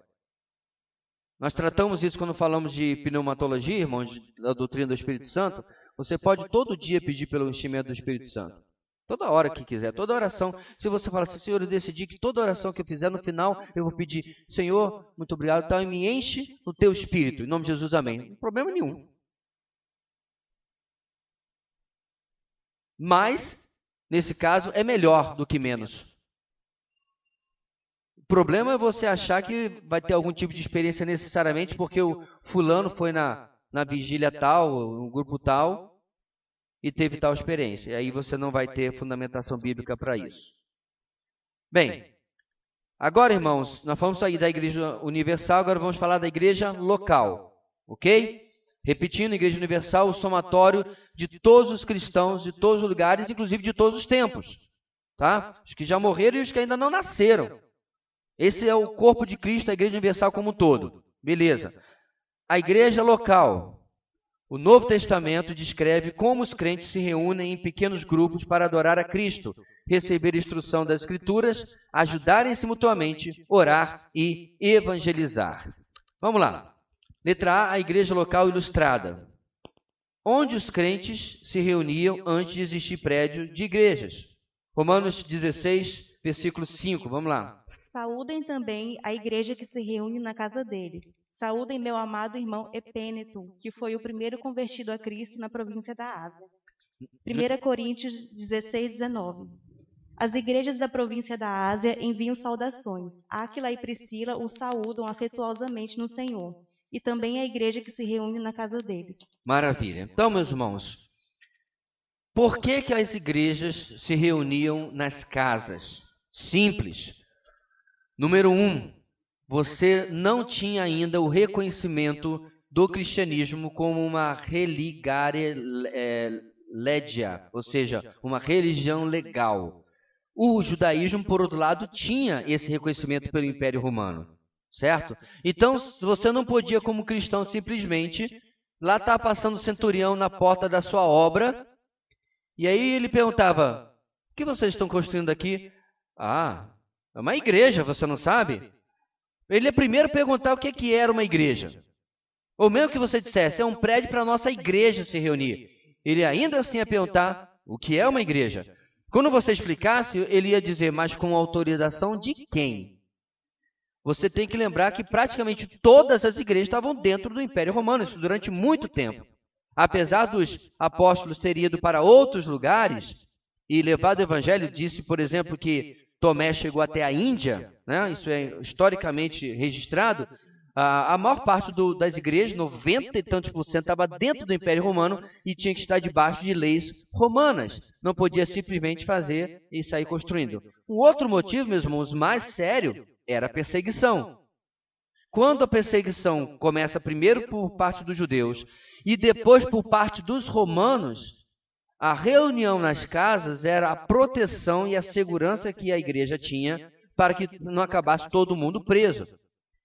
Nós tratamos isso quando falamos de pneumatologia, irmãos, da doutrina do Espírito Santo. Você pode todo dia pedir pelo enchimento do Espírito Santo. Toda hora que quiser, toda oração. Se você fala assim, Senhor, eu decidi que toda oração que eu fizer, no final, eu vou pedir, Senhor, muito obrigado, então me enche no teu espírito. Em nome de Jesus, amém. Não tem problema nenhum. Mas, nesse caso, é melhor do que menos. O problema é você achar que vai ter algum tipo de experiência necessariamente porque o fulano foi na vigília tal, no grupo tal, e teve tal experiência. E aí você não vai ter fundamentação bíblica para isso. Bem, agora, irmãos, nós vamos sair da igreja universal, agora vamos falar da igreja local, ok? Repetindo, igreja universal, o somatório de todos os cristãos, de todos os lugares, inclusive de todos os tempos, tá? Os que já morreram e os que ainda não nasceram. Esse é o corpo de Cristo, a igreja universal como um todo. Beleza. A igreja local. O Novo Testamento descreve como os crentes se reúnem em pequenos grupos para adorar a Cristo, receber instrução das Escrituras, ajudarem-se mutuamente, orar e evangelizar. Vamos lá. Letra A, a igreja local ilustrada. Onde os crentes se reuniam antes de existir prédio de igrejas. Romanos 16, versículo 5. Vamos lá. Saúdem também a igreja que se reúne na casa deles. Saúdem meu amado irmão Epêneto, que foi o primeiro convertido a Cristo na província da Ásia. 1 Coríntios 16, 19. As igrejas da província da Ásia enviam saudações. Áquila e Priscila os saúdam afetuosamente no Senhor. E também a igreja que se reúne na casa deles. Maravilha. Então, meus irmãos, por que as igrejas se reuniam nas casas? Simples. Número 1, você não tinha ainda o reconhecimento do cristianismo como uma religare legia, ou seja, uma religião legal. O judaísmo, por outro lado, tinha esse reconhecimento pelo Império Romano, certo? Então, você não podia, como cristão, simplesmente lá estar passando o centurião na porta da sua obra, e aí ele perguntava, o que vocês estão construindo aqui? Ah, é uma igreja, você não sabe? Ele ia primeiro perguntar o que era uma igreja. Ou mesmo que você dissesse, é um prédio para a nossa igreja se reunir. Ele ainda assim ia perguntar o que é uma igreja. Quando você explicasse, ele ia dizer, mas com autorização de quem? Você tem que lembrar que praticamente todas as igrejas estavam dentro do Império Romano, isso durante muito tempo. Apesar dos apóstolos terem ido para outros lugares e levado o evangelho, disse, por exemplo, que Tomé chegou até a Índia, né? Isso é historicamente registrado. A maior parte das igrejas, 90 e tantos %, estava dentro do Império Romano e tinha que estar debaixo de leis romanas. Não podia simplesmente fazer e sair construindo. Um outro motivo, meus irmãos, mais sério, era a perseguição. Quando a perseguição começa primeiro por parte dos judeus e depois por parte dos romanos, a reunião nas casas era a proteção e a segurança que a igreja tinha para que não acabasse todo mundo preso.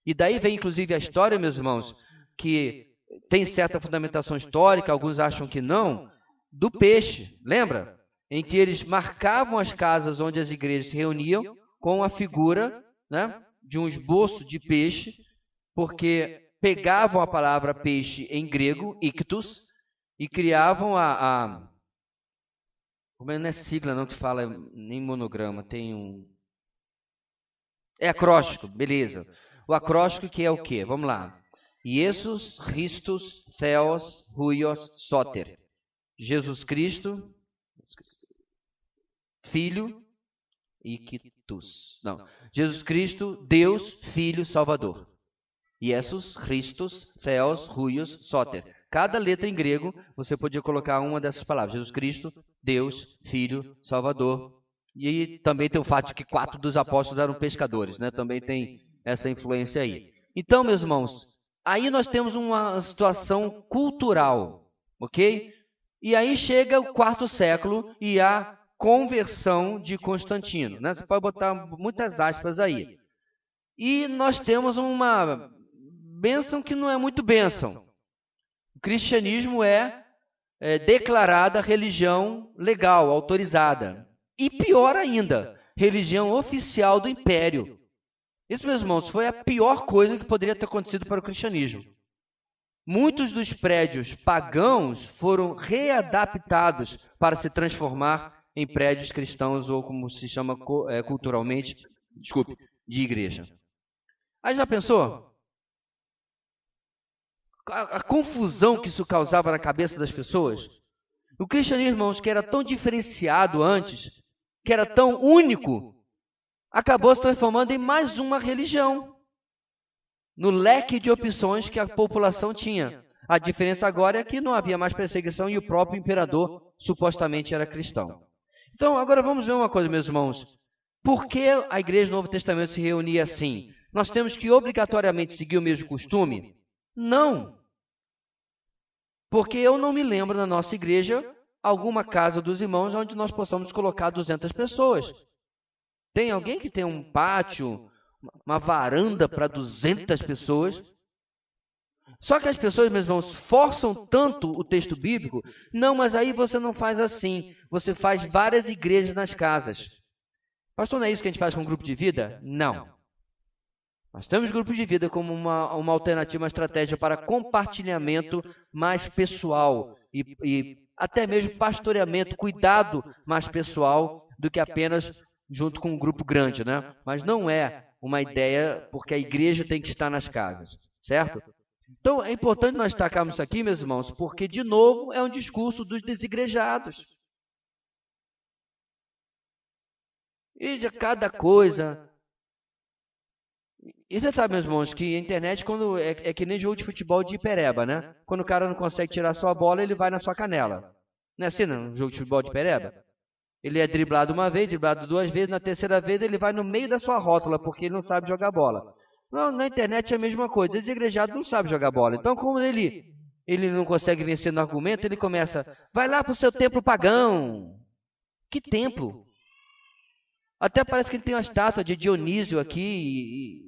E daí vem, inclusive, a história, meus irmãos, que tem certa fundamentação histórica, alguns acham que não, do peixe. Lembra? Em que eles marcavam as casas onde as igrejas se reuniam com a figura, né, de um esboço de peixe, porque pegavam a palavra peixe em grego, ictus, e criavam como não é sigla não que fala, nem monograma, tem um... É acróstico, beleza. O acróstico que é o quê? Vamos lá. Jesus Christus Theos Huios Soter. Jesus Cristo, Filho, Ictus. Não. Jesus Cristo, Deus, Filho, Salvador. Jesus Christus Theos Huios Soter. Cada letra em grego, você podia colocar uma dessas palavras. Jesus Cristo, Deus, Filho, Salvador. E também tem o fato de que 4 dos apóstolos eram pescadores, né? Também tem essa influência aí. Então, meus irmãos, aí nós temos uma situação cultural, ok? E aí chega o 4º século e a conversão de Constantino, né? Você pode botar muitas aspas aí. E nós temos uma bênção que não é muito bênção. O cristianismo é declarada religião legal, autorizada. E pior ainda, religião oficial do império. Isso, meus irmãos, foi a pior coisa que poderia ter acontecido para o cristianismo. Muitos dos prédios pagãos foram readaptados para se transformar em prédios cristãos ou como se chama culturalmente, de igreja. Aí já pensou? A confusão que isso causava na cabeça das pessoas? O cristianismo, irmãos, que era tão diferenciado antes, que era tão único, acabou se transformando em mais uma religião, no leque de opções que a população tinha. A diferença agora é que não havia mais perseguição e o próprio imperador supostamente era cristão. Então, agora vamos ver uma coisa, meus irmãos. Por que a igreja do Novo Testamento se reunia assim? Nós temos que obrigatoriamente seguir o mesmo costume? Não. Porque eu não me lembro na nossa igreja alguma casa dos irmãos onde nós possamos colocar 200 pessoas. Tem alguém que tem um pátio, uma varanda para 200 pessoas? Só que as pessoas, meus irmãos, forçam tanto o texto bíblico. Não, mas aí você não faz assim. Você faz várias igrejas nas casas. Pastor, não é isso que a gente faz com o grupo de vida? Não. Nós temos grupos de vida como uma alternativa, uma estratégia para compartilhamento mais pessoal e até mesmo pastoreamento, cuidado mais pessoal do que apenas junto com um grupo grande, né? Mas não é uma ideia porque a igreja tem que estar nas casas, certo? Então é importante nós destacarmos isso aqui, meus irmãos, porque de novo é um discurso dos desigrejados. E de cada coisa. E você sabe, meus irmãos, que a internet quando é que nem jogo de futebol de pereba, né? Quando o cara não consegue tirar sua bola, ele vai na sua canela. Não é assim, não? Jogo de futebol de pereba? Ele é driblado uma vez, driblado duas vezes, na terceira vez ele vai no meio da sua rótula, porque ele não sabe jogar bola. Não, na internet é a mesma coisa. Desigrejado não sabe jogar bola. Então, como ele não consegue vencer no argumento, ele começa, vai lá para o seu templo pagão. Que templo? Até parece que ele tem uma estátua de Dionísio aqui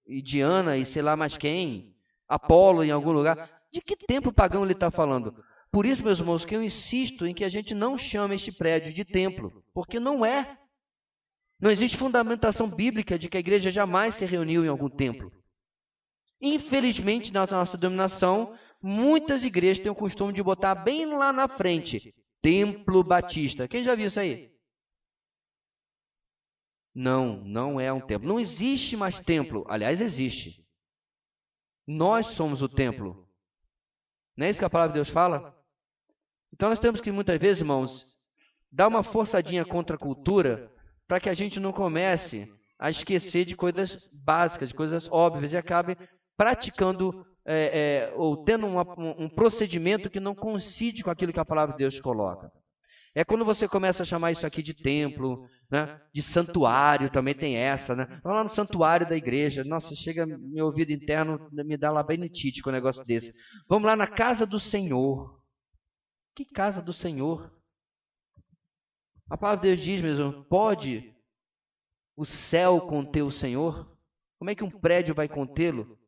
e Diana e sei lá mais quem, Apolo em algum lugar. De que templo pagão ele está falando? Por isso, meus irmãos, que eu insisto em que a gente não chame este prédio de templo, porque não é. Não existe fundamentação bíblica de que a igreja jamais se reuniu em algum templo. Infelizmente, na nossa denominação, muitas igrejas têm o costume de botar bem lá na frente, Templo Batista. Quem já viu isso aí? Não, não é um templo. Não existe mais templo. Aliás, existe. Nós somos o templo. Não é isso que a palavra de Deus fala? Então nós temos que, muitas vezes, irmãos, dar uma forçadinha contra a cultura para que a gente não comece a esquecer de coisas básicas, de coisas óbvias e acabe praticando ou tendo um procedimento que não coincide com aquilo que a palavra de Deus coloca. É quando você começa a chamar isso aqui de templo, né? De santuário, também tem essa, né? Vamos lá no santuário da igreja. Nossa, chega meu ouvido interno, me dá labirintite com um negócio desse. Vamos lá na casa do Senhor. Que casa do Senhor? A palavra de Deus diz mesmo, pode o céu conter o Senhor? Como é que um prédio vai contê-lo?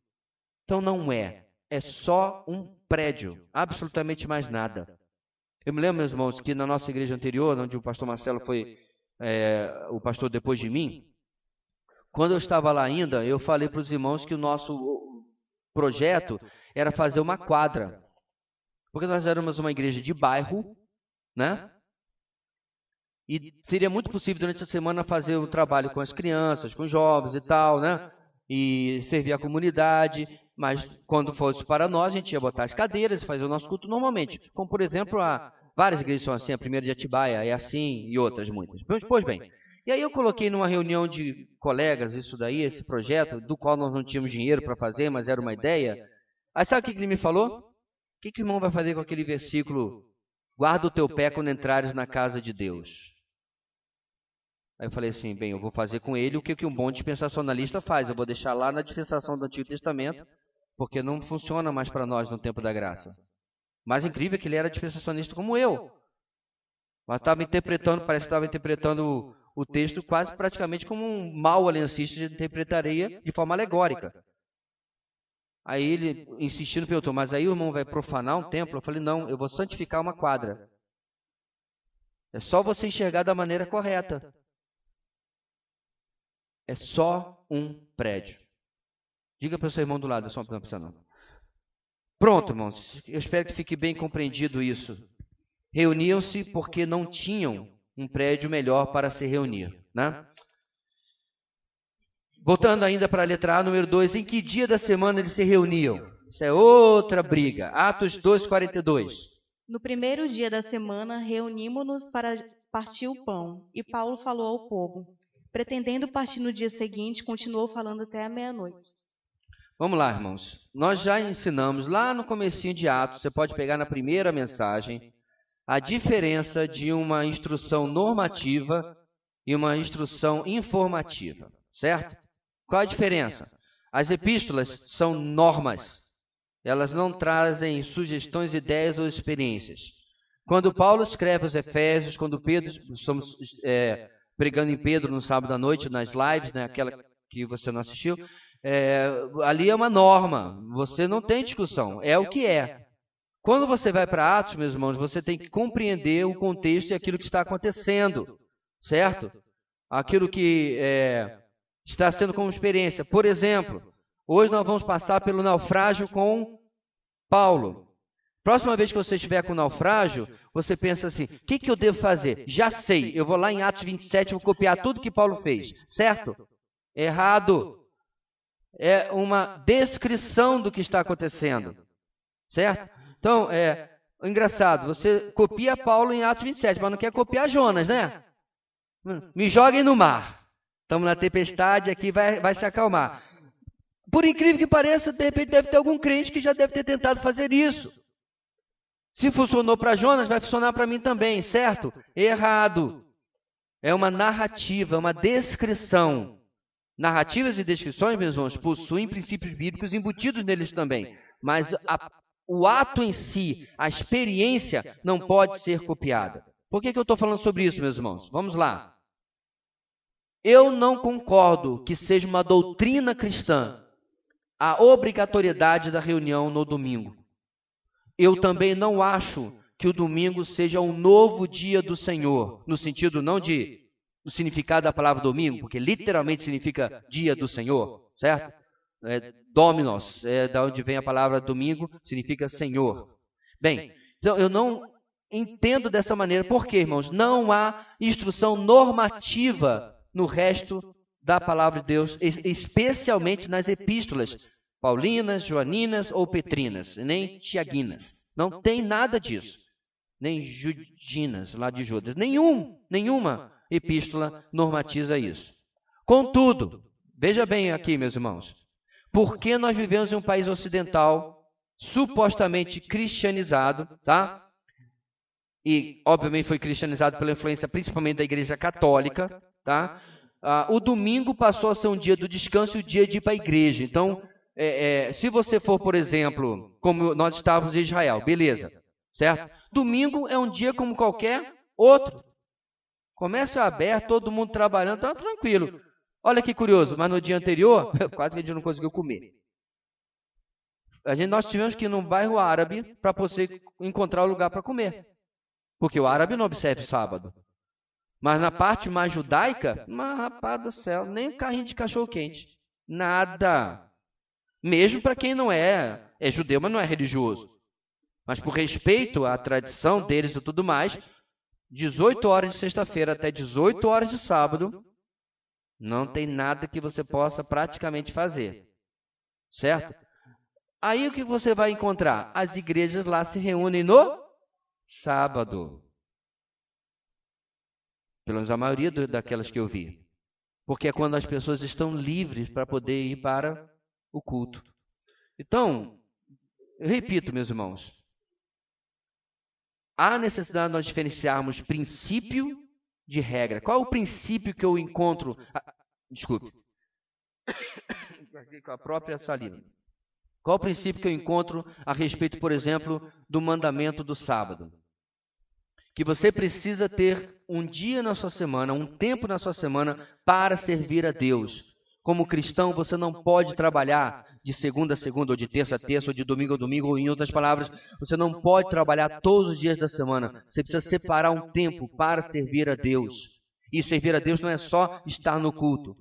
Então não é. É só um prédio, absolutamente mais nada. Eu me lembro, meus irmãos, que na nossa igreja anterior, onde o pastor Marcelo foi o pastor depois de mim, quando eu estava lá ainda, eu falei para os irmãos que o nosso projeto era fazer uma quadra. Porque nós éramos uma igreja de bairro, né? E seria muito possível durante a semana fazer um trabalho com as crianças, com os jovens e tal, né? E servir a comunidade. Mas quando fosse para nós, a gente ia botar as cadeiras e fazer o nosso culto normalmente. Como, por exemplo, várias igrejas são assim, a primeira de Atibaia é assim e outras muitas. Pois bem, e aí eu coloquei numa reunião de colegas isso daí, esse projeto, do qual nós não tínhamos dinheiro para fazer, mas era uma ideia. Aí sabe o que ele me falou? O que o irmão vai fazer com aquele versículo? Guarda o teu pé quando entrares na casa de Deus. Aí eu falei assim, bem, eu vou fazer com ele o que um bom dispensacionalista faz. Eu vou deixar lá na dispensação do Antigo Testamento, porque não funciona mais para nós no tempo da graça. Mas incrível que ele era dispensacionista como eu. Mas estava interpretando, parece que estava interpretando o texto quase praticamente como um mau aliancista interpretaria de forma alegórica. Aí ele, insistindo, perguntou, mas aí o irmão vai profanar um templo? Eu falei, não, eu vou santificar uma quadra. É só você enxergar da maneira correta. É só um prédio. Diga para o seu irmão do lado, é só uma pessoa não. Pronto, irmãos. Eu espero que fique bem compreendido isso. Reuniam-se porque não tinham um prédio melhor para se reunir, né? Voltando ainda para a letra A, número 2, em que dia da semana eles se reuniam? Isso é outra briga. Atos 2:42. No primeiro dia da semana, reunimos-nos para partir o pão, e Paulo falou ao povo. Pretendendo partir no dia seguinte, continuou falando até a meia-noite. Vamos lá, irmãos. Nós já ensinamos lá no comecinho de Atos, você pode pegar na primeira mensagem, a diferença de uma instrução normativa e uma instrução informativa, certo? Qual a diferença? As epístolas são normas. Elas não trazem sugestões, ideias ou experiências. Quando Paulo escreve aos Efésios, quando Pedro, estamos pregando em Pedro no sábado à noite, nas lives, né, aquela que você não assistiu, ali é uma norma, você não tem discussão, é o que é. Quando você vai para Atos, meus irmãos, você tem que compreender o contexto e aquilo que está acontecendo, certo? Aquilo que está sendo como experiência. Por exemplo, hoje nós vamos passar pelo naufrágio com Paulo. Próxima vez que você estiver com naufrágio, você pensa assim, o que eu devo fazer? Já sei, eu vou lá em Atos 27 e vou copiar tudo que Paulo fez, certo? Errado. É uma descrição do que está acontecendo, certo? Então, engraçado, você copia Paulo em Atos 27, mas não quer copiar Jonas, né? Me joguem no mar. Estamos na tempestade, aqui vai se acalmar. Por incrível que pareça, de repente deve ter algum crente que já deve ter tentado fazer isso. Se funcionou para Jonas, vai funcionar para mim também, certo? Errado. É uma narrativa, uma descrição. Narrativas e descrições, meus irmãos, possuem princípios bíblicos embutidos neles também. Mas o ato em si, a experiência, não pode ser copiada. Por que eu estou falando sobre isso, meus irmãos? Vamos lá. Eu não concordo que seja uma doutrina cristã a obrigatoriedade da reunião no domingo. Eu também não acho que o domingo seja um novo dia do Senhor, no sentido não de o significado da palavra domingo, porque literalmente significa dia do Senhor, certo? Dominos, da onde vem a palavra domingo, significa Senhor. Bem, então eu não entendo dessa maneira. Por quê, irmãos? Não há instrução normativa no resto da palavra de Deus, especialmente nas epístolas paulinas, joaninas ou petrinas, nem tiaguinas. Não tem nada disso. Nem judinas, lá de Judas. Nenhuma epístola normatiza isso. Contudo, veja bem aqui, meus irmãos, porque nós vivemos em um país ocidental supostamente cristianizado, tá? E, obviamente, foi cristianizado pela influência principalmente da Igreja Católica, tá? O domingo passou a ser um dia do descanso e o dia de ir para a igreja. Então, se você for, por exemplo, como nós estávamos em Israel, beleza, certo? Domingo é um dia como qualquer outro. Comércio aberto, todo mundo trabalhando, então tranquilo. Olha que curioso, mas no dia anterior, quase que a gente não conseguiu comer. Nós tivemos que ir num bairro árabe para poder encontrar o lugar para comer. Porque o árabe não observa sábado. Mas na parte mais judaica, mas rapaz do céu, nem um carrinho de cachorro-quente. Nada. Mesmo para quem não é judeu, mas não é religioso. Mas por respeito à tradição deles e tudo mais, 18 horas de sexta-feira até 18 horas de sábado, não tem nada que você possa praticamente fazer. Certo? Aí o que você vai encontrar? As igrejas lá se reúnem no sábado. Pelo menos a maioria daquelas que eu vi. Porque é quando as pessoas estão livres para poder ir para o culto. Então, eu repito, meus irmãos, há necessidade de nós diferenciarmos princípio de regra. Qual é o princípio que eu encontro? Desculpe. Com a própria saliva. Qual é o princípio que eu encontro a respeito, por exemplo, do mandamento do sábado? Que você precisa ter um dia na sua semana, um tempo na sua semana para servir a Deus. Como cristão, você não pode trabalhar de segunda a segunda, ou de terça a terça, ou de domingo a domingo, ou em outras palavras, você não pode trabalhar todos os dias da semana. Você precisa separar um tempo para servir a Deus. E servir a Deus não é só estar no culto.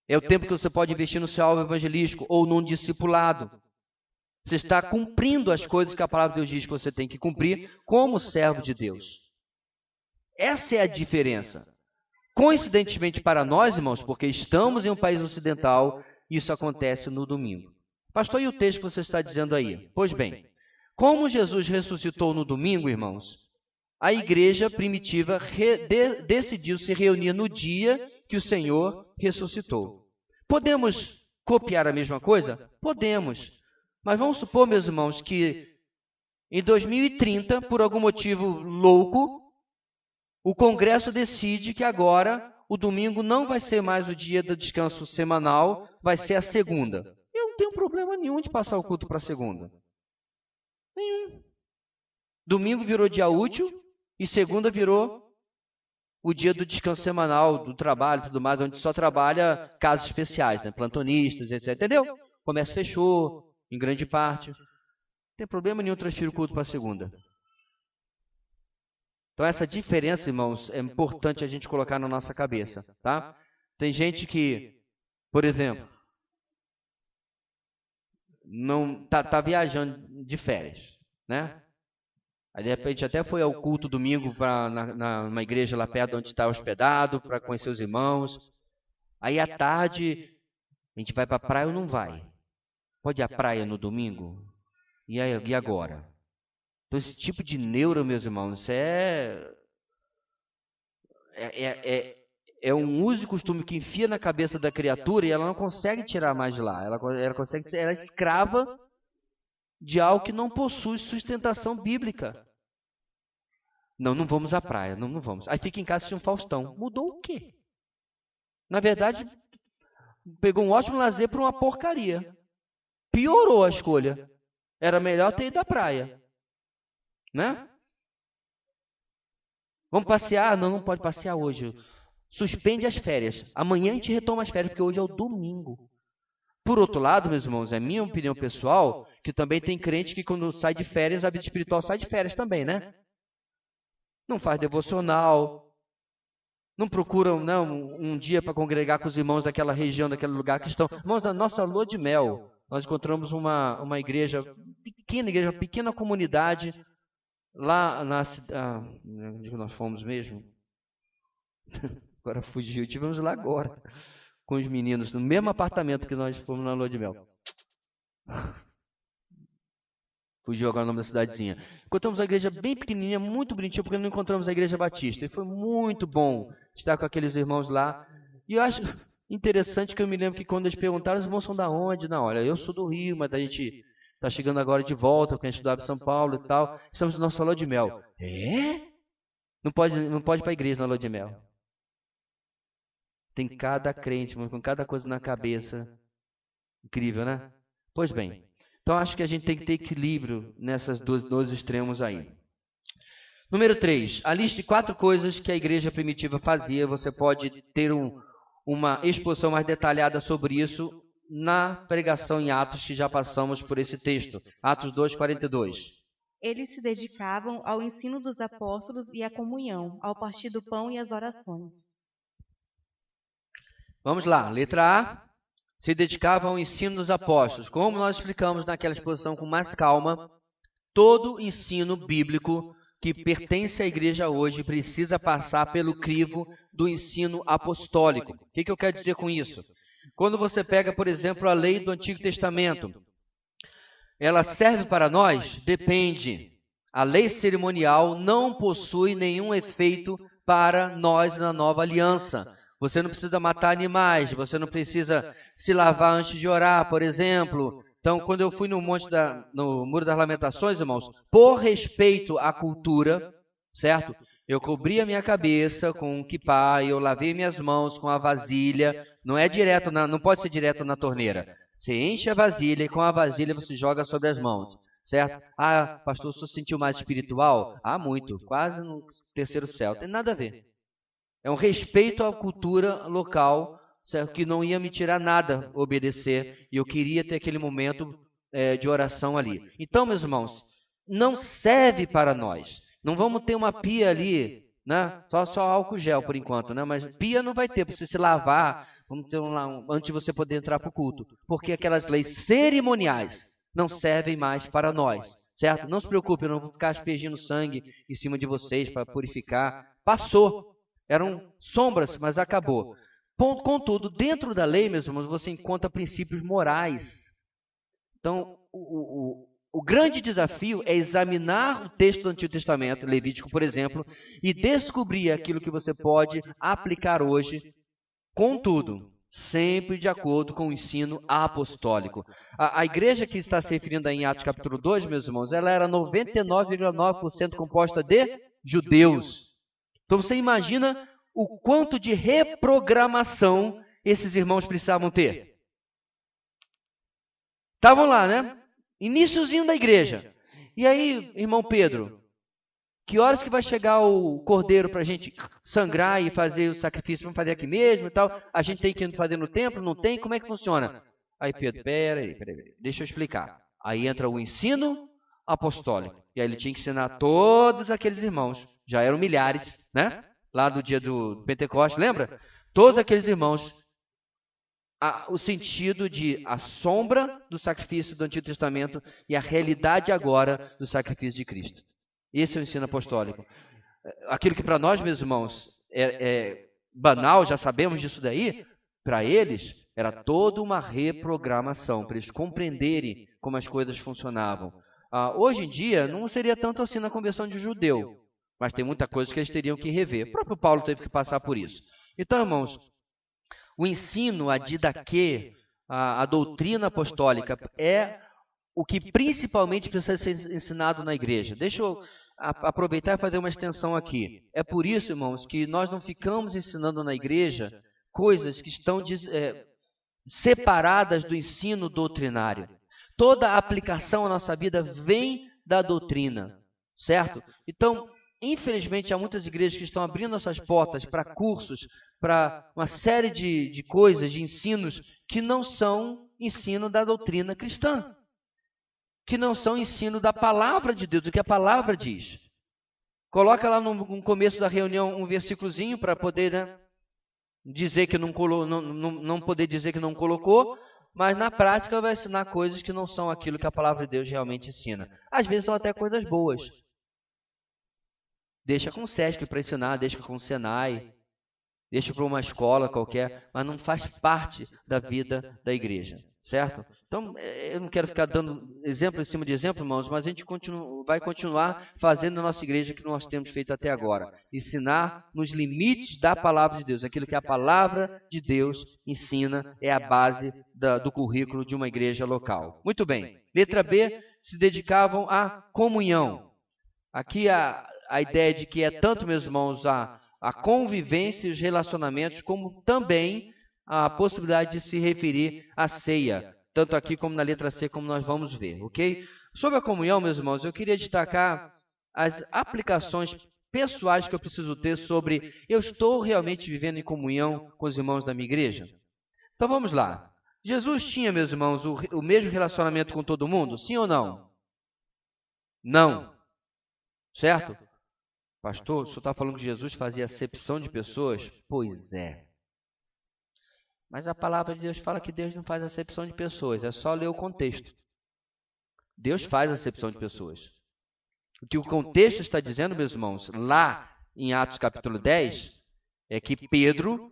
É o tempo que você pode investir no seu alvo evangelístico ou num discipulado. Você está cumprindo as coisas que a palavra de Deus diz que você tem que cumprir como servo de Deus. Essa é a diferença. Coincidentemente para nós, irmãos, porque estamos em um país ocidental, isso acontece no domingo. Pastor, e o texto que você está dizendo aí? Pois bem, como Jesus ressuscitou no domingo, irmãos, a igreja primitiva decidiu se reunir no dia que o Senhor ressuscitou. Podemos copiar a mesma coisa? Podemos. Mas vamos supor, meus irmãos, que em 2030, por algum motivo louco, o Congresso decide que agora o domingo não vai ser mais o dia do descanso semanal, vai ser a segunda. Eu não tenho problema nenhum de passar o culto para a segunda. Nenhum. Domingo virou dia útil e segunda virou o dia do descanso semanal, do trabalho e tudo mais, onde só trabalha casos especiais, né? Plantonistas, etc. Entendeu? O comércio fechou, em grande parte. Não tem problema nenhum transferir o culto para a segunda. Então essa diferença, irmãos, é importante a gente colocar na nossa cabeça, tá? Tem gente que, por exemplo, não tá viajando de férias, né? Aí de repente até foi ao culto domingo numa igreja lá perto onde está hospedado para conhecer os irmãos. Aí à tarde a gente vai para a praia ou não vai? Pode ir à praia no domingo? E agora? Então esse tipo de neuro, meus irmãos, é um uso e costume que enfia na cabeça da criatura e ela não consegue tirar mais de lá. Ela é escrava de algo que não possui sustentação bíblica. Não vamos à praia, não vamos. Aí fica em casa assistindo um Faustão. Mudou o quê? Na verdade, pegou um ótimo lazer para uma porcaria. Piorou a escolha. Era melhor ter ido à praia. Né? Vamos passear? Não pode passear hoje. Suspende as férias. Amanhã a gente retoma as férias, porque hoje é o domingo. Por outro lado, meus irmãos, é minha opinião pessoal, que também tem crente que quando sai de férias, a vida espiritual sai de férias também, né? Não faz devocional, não procuram um dia para congregar com os irmãos daquela região, daquele lugar que estão. Irmãos, na nossa lua de mel, nós encontramos uma igreja, uma pequena comunidade, lá na cidade. Onde nós fomos mesmo? Agora fugiu. Tivemos lá agora, com os meninos, no mesmo apartamento que nós fomos na lua de mel. Fugiu agora o nome da cidadezinha. Encontramos a igreja bem pequenininha, muito bonitinha, porque não encontramos a igreja batista. E foi muito bom estar com aqueles irmãos lá. E eu acho interessante que eu me lembro que quando eles perguntaram, os irmãos são da onde? Não, olha, eu sou do Rio, mas a gente está chegando agora de volta, porque a gente estudava em São Paulo e tal. Estamos no nosso lua de mel. É? Não pode ir para a igreja na lua de mel. Tem cada crente, com cada coisa na cabeça. Incrível, né? Pois bem. Então, acho que a gente tem que ter equilíbrio nessas dois extremos aí. Número 3. A lista de 4 coisas que a igreja primitiva fazia. Você pode ter uma exposição mais detalhada sobre isso na pregação em Atos, que já passamos por esse texto. Atos 2:42. Eles se dedicavam ao ensino dos apóstolos e à comunhão, ao partir do pão e às orações. Vamos lá. Letra A. Se dedicavam ao ensino dos apóstolos. Como nós explicamos naquela exposição com mais calma, todo ensino bíblico que pertence à igreja hoje precisa passar pelo crivo do ensino apostólico. O que eu quero dizer com isso? Quando você pega, por exemplo, a lei do Antigo Testamento, ela serve para nós? Depende. A lei cerimonial não possui nenhum efeito para nós na nova aliança. Você não precisa matar animais, você não precisa se lavar antes de orar, por exemplo. Então, quando eu fui no Muro das Lamentações, irmãos, por respeito à cultura, certo? Eu cobri a minha cabeça com um quipá, eu lavei minhas mãos com a vasilha. Não é direto, não pode ser direto na torneira. Você enche a vasilha e com a vasilha você joga sobre as mãos, certo? Ah, pastor, o senhor se sentiu mais espiritual? Ah, muito, quase no terceiro céu. Tem nada a ver. É um respeito à cultura local, certo? Que não ia me tirar nada obedecer. E eu queria ter aquele momento de oração ali. Então, meus irmãos, não serve para nós. Não vamos ter uma pia ali, né? Só álcool gel por enquanto, né? Mas pia não vai ter para você se lavar. Vamos ter antes de você poder entrar para o culto. Porque aquelas leis cerimoniais não servem mais para nós, certo? Não se preocupe, eu não vou ficar aspergindo sangue em cima de vocês para purificar. passou. Eram sombras, mas acabou. Contudo, dentro da lei, meus irmãos, você encontra princípios morais. Então, o grande desafio é examinar o texto do Antigo Testamento, Levítico, por exemplo, e descobrir aquilo que você pode aplicar hoje, contudo, sempre de acordo com o ensino apostólico. A igreja que está se referindo aí em Atos capítulo 2, meus irmãos, ela era 99,9% composta de judeus. Então você imagina o quanto de reprogramação esses irmãos precisavam ter. Estavam lá, né? Iníciozinho da igreja. E aí, irmão Pedro, que horas que vai chegar o cordeiro para a gente sangrar e fazer o sacrifício? Vamos fazer aqui mesmo e tal? A gente tem que ir fazer no templo? Não tem? Como é que funciona? Aí Pedro, peraí, deixa eu explicar. Aí entra o ensino apostólico. E aí ele tinha que ensinar todos aqueles irmãos. Já eram milhares, né? Lá do dia do Pentecostes, lembra? Todos aqueles irmãos. O sentido de a sombra do sacrifício do Antigo Testamento e a realidade agora do sacrifício de Cristo. Esse é o ensino apostólico. Aquilo que para nós, meus irmãos, é banal, já sabemos disso daí, para eles era toda uma reprogramação, para eles compreenderem como as coisas funcionavam. Hoje em dia, não seria tanto assim na conversão de judeu, mas tem muita coisa que eles teriam que rever. O próprio Paulo teve que passar por isso. Então, irmãos, o ensino, a didaquê, a doutrina apostólica é o que principalmente precisa ser ensinado na igreja. Deixa eu aproveitar e fazer uma extensão aqui. É por isso, irmãos, que nós não ficamos ensinando na igreja coisas que estão separadas do ensino doutrinário. Toda a aplicação à nossa vida vem da doutrina, certo? Então, infelizmente, há muitas igrejas que estão abrindo as suas portas para cursos, para uma série de coisas, de ensinos, que não são ensino da doutrina cristã, que não são ensino da palavra de Deus, do que a palavra diz. Coloca lá no começo da reunião um versículozinho para poder, né, dizer que não poder dizer que não colocou, mas na prática vai ensinar coisas que não são aquilo que a palavra de Deus realmente ensina. Às vezes são até coisas boas. Deixa com o SESC para ensinar, deixa com o Senai, deixa para uma escola qualquer, mas não faz parte da vida da igreja, certo? Então, eu não quero ficar dando exemplo em cima de exemplo, irmãos, mas a gente vai continuar fazendo na nossa igreja o que nós temos feito até agora. Ensinar nos limites da palavra de Deus. Aquilo que a palavra de Deus ensina é a base do currículo de uma igreja local. Muito bem. Letra B, se dedicavam à comunhão. Aqui a ideia de que é tanto, meus irmãos, a convivência e os relacionamentos, como também a possibilidade de se referir à ceia, tanto aqui como na letra C, como nós vamos ver, ok? Sobre a comunhão, meus irmãos, eu queria destacar as aplicações pessoais que eu preciso ter sobre eu estou realmente vivendo em comunhão com os irmãos da minha igreja? Então vamos lá. Jesus tinha, meus irmãos, o mesmo relacionamento com todo mundo? Sim ou não? Não. Certo? Pastor, o senhor está falando que Jesus fazia acepção de pessoas? Pois é. Mas a palavra de Deus fala que Deus não faz acepção de pessoas. É só ler o contexto. Deus faz acepção de pessoas. O que o contexto está dizendo, meus irmãos, lá em Atos capítulo 10, é que Pedro,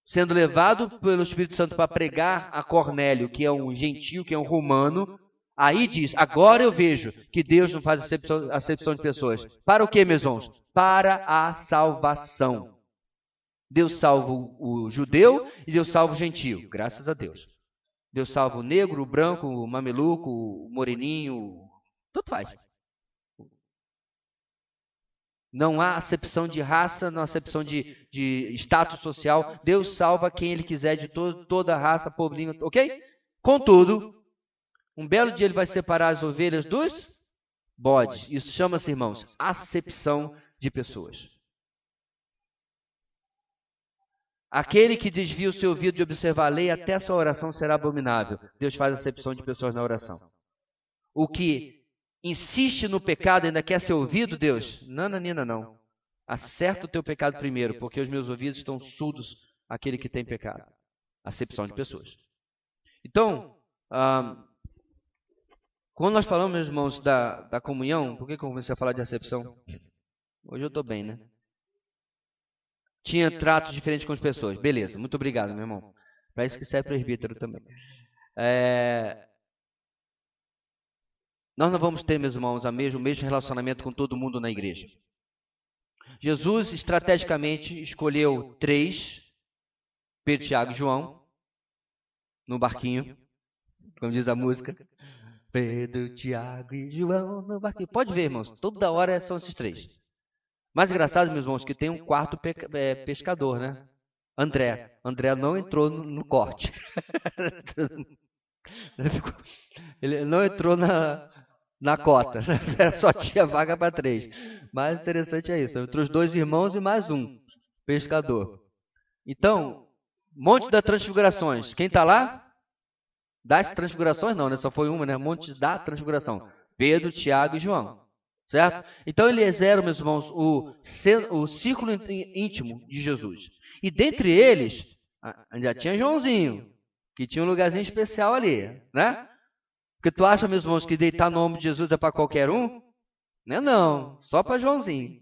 sendo levado pelo Espírito Santo para pregar a Cornélio, que é um gentio, que é um romano, aí diz, agora eu vejo que Deus não faz acepção de pessoas. Para o quê, meus irmãos? Para a salvação. Deus salva o judeu e Deus salva o gentio, graças a Deus. Deus salva o negro, o branco, o mameluco, o moreninho, tudo faz. Não há acepção de raça, não há acepção de status social. Deus salva quem Ele quiser de toda a raça, povo, língua, ok? Contudo, um belo dia Ele vai separar as ovelhas dos bodes. Isso chama-se, irmãos, acepção de pessoas. Aquele que desvia o seu ouvido de observar a lei, até a sua oração será abominável. Deus faz acepção de pessoas na oração. O que insiste no pecado ainda quer ser ouvido, Deus? Nananina, não. Acerta o teu pecado primeiro, porque os meus ouvidos estão surdos àquele que tem pecado. Acepção de pessoas. Então, quando nós falamos, meus irmãos, da comunhão, por que eu comecei a falar de acepção? Hoje eu estou bem, né? tinha tratos diferentes com as pessoas. Beleza, muito obrigado, meu irmão. Para isso que serve presbítero também. Nós não vamos ter, meus irmãos, o mesmo relacionamento com todo mundo na igreja. Jesus, estrategicamente, escolheu 3, Pedro, Tiago e João, no barquinho, como diz a música. Pedro, Tiago e João no barquinho. Pode ver, irmãos, toda hora são esses 3. Mais engraçado, meus irmãos, que tem um quarto pescador, né? André. André não entrou no corte. Ele não entrou na cota. Só tinha vaga para 3. Mais interessante é isso. Entre os 2 irmãos e mais um pescador. Então, Monte das Transfigurações. Quem está lá? Das Transfigurações não, né? Só foi uma, né? Monte da Transfiguração. Pedro, Tiago e João. Certo? Então eles eram, meus irmãos, o círculo íntimo de Jesus. E dentre eles, ainda tinha Joãozinho, que tinha um lugarzinho especial ali, né? Porque tu acha, meus irmãos, que deitar no ombro de Jesus é para qualquer um? Não, só para Joãozinho.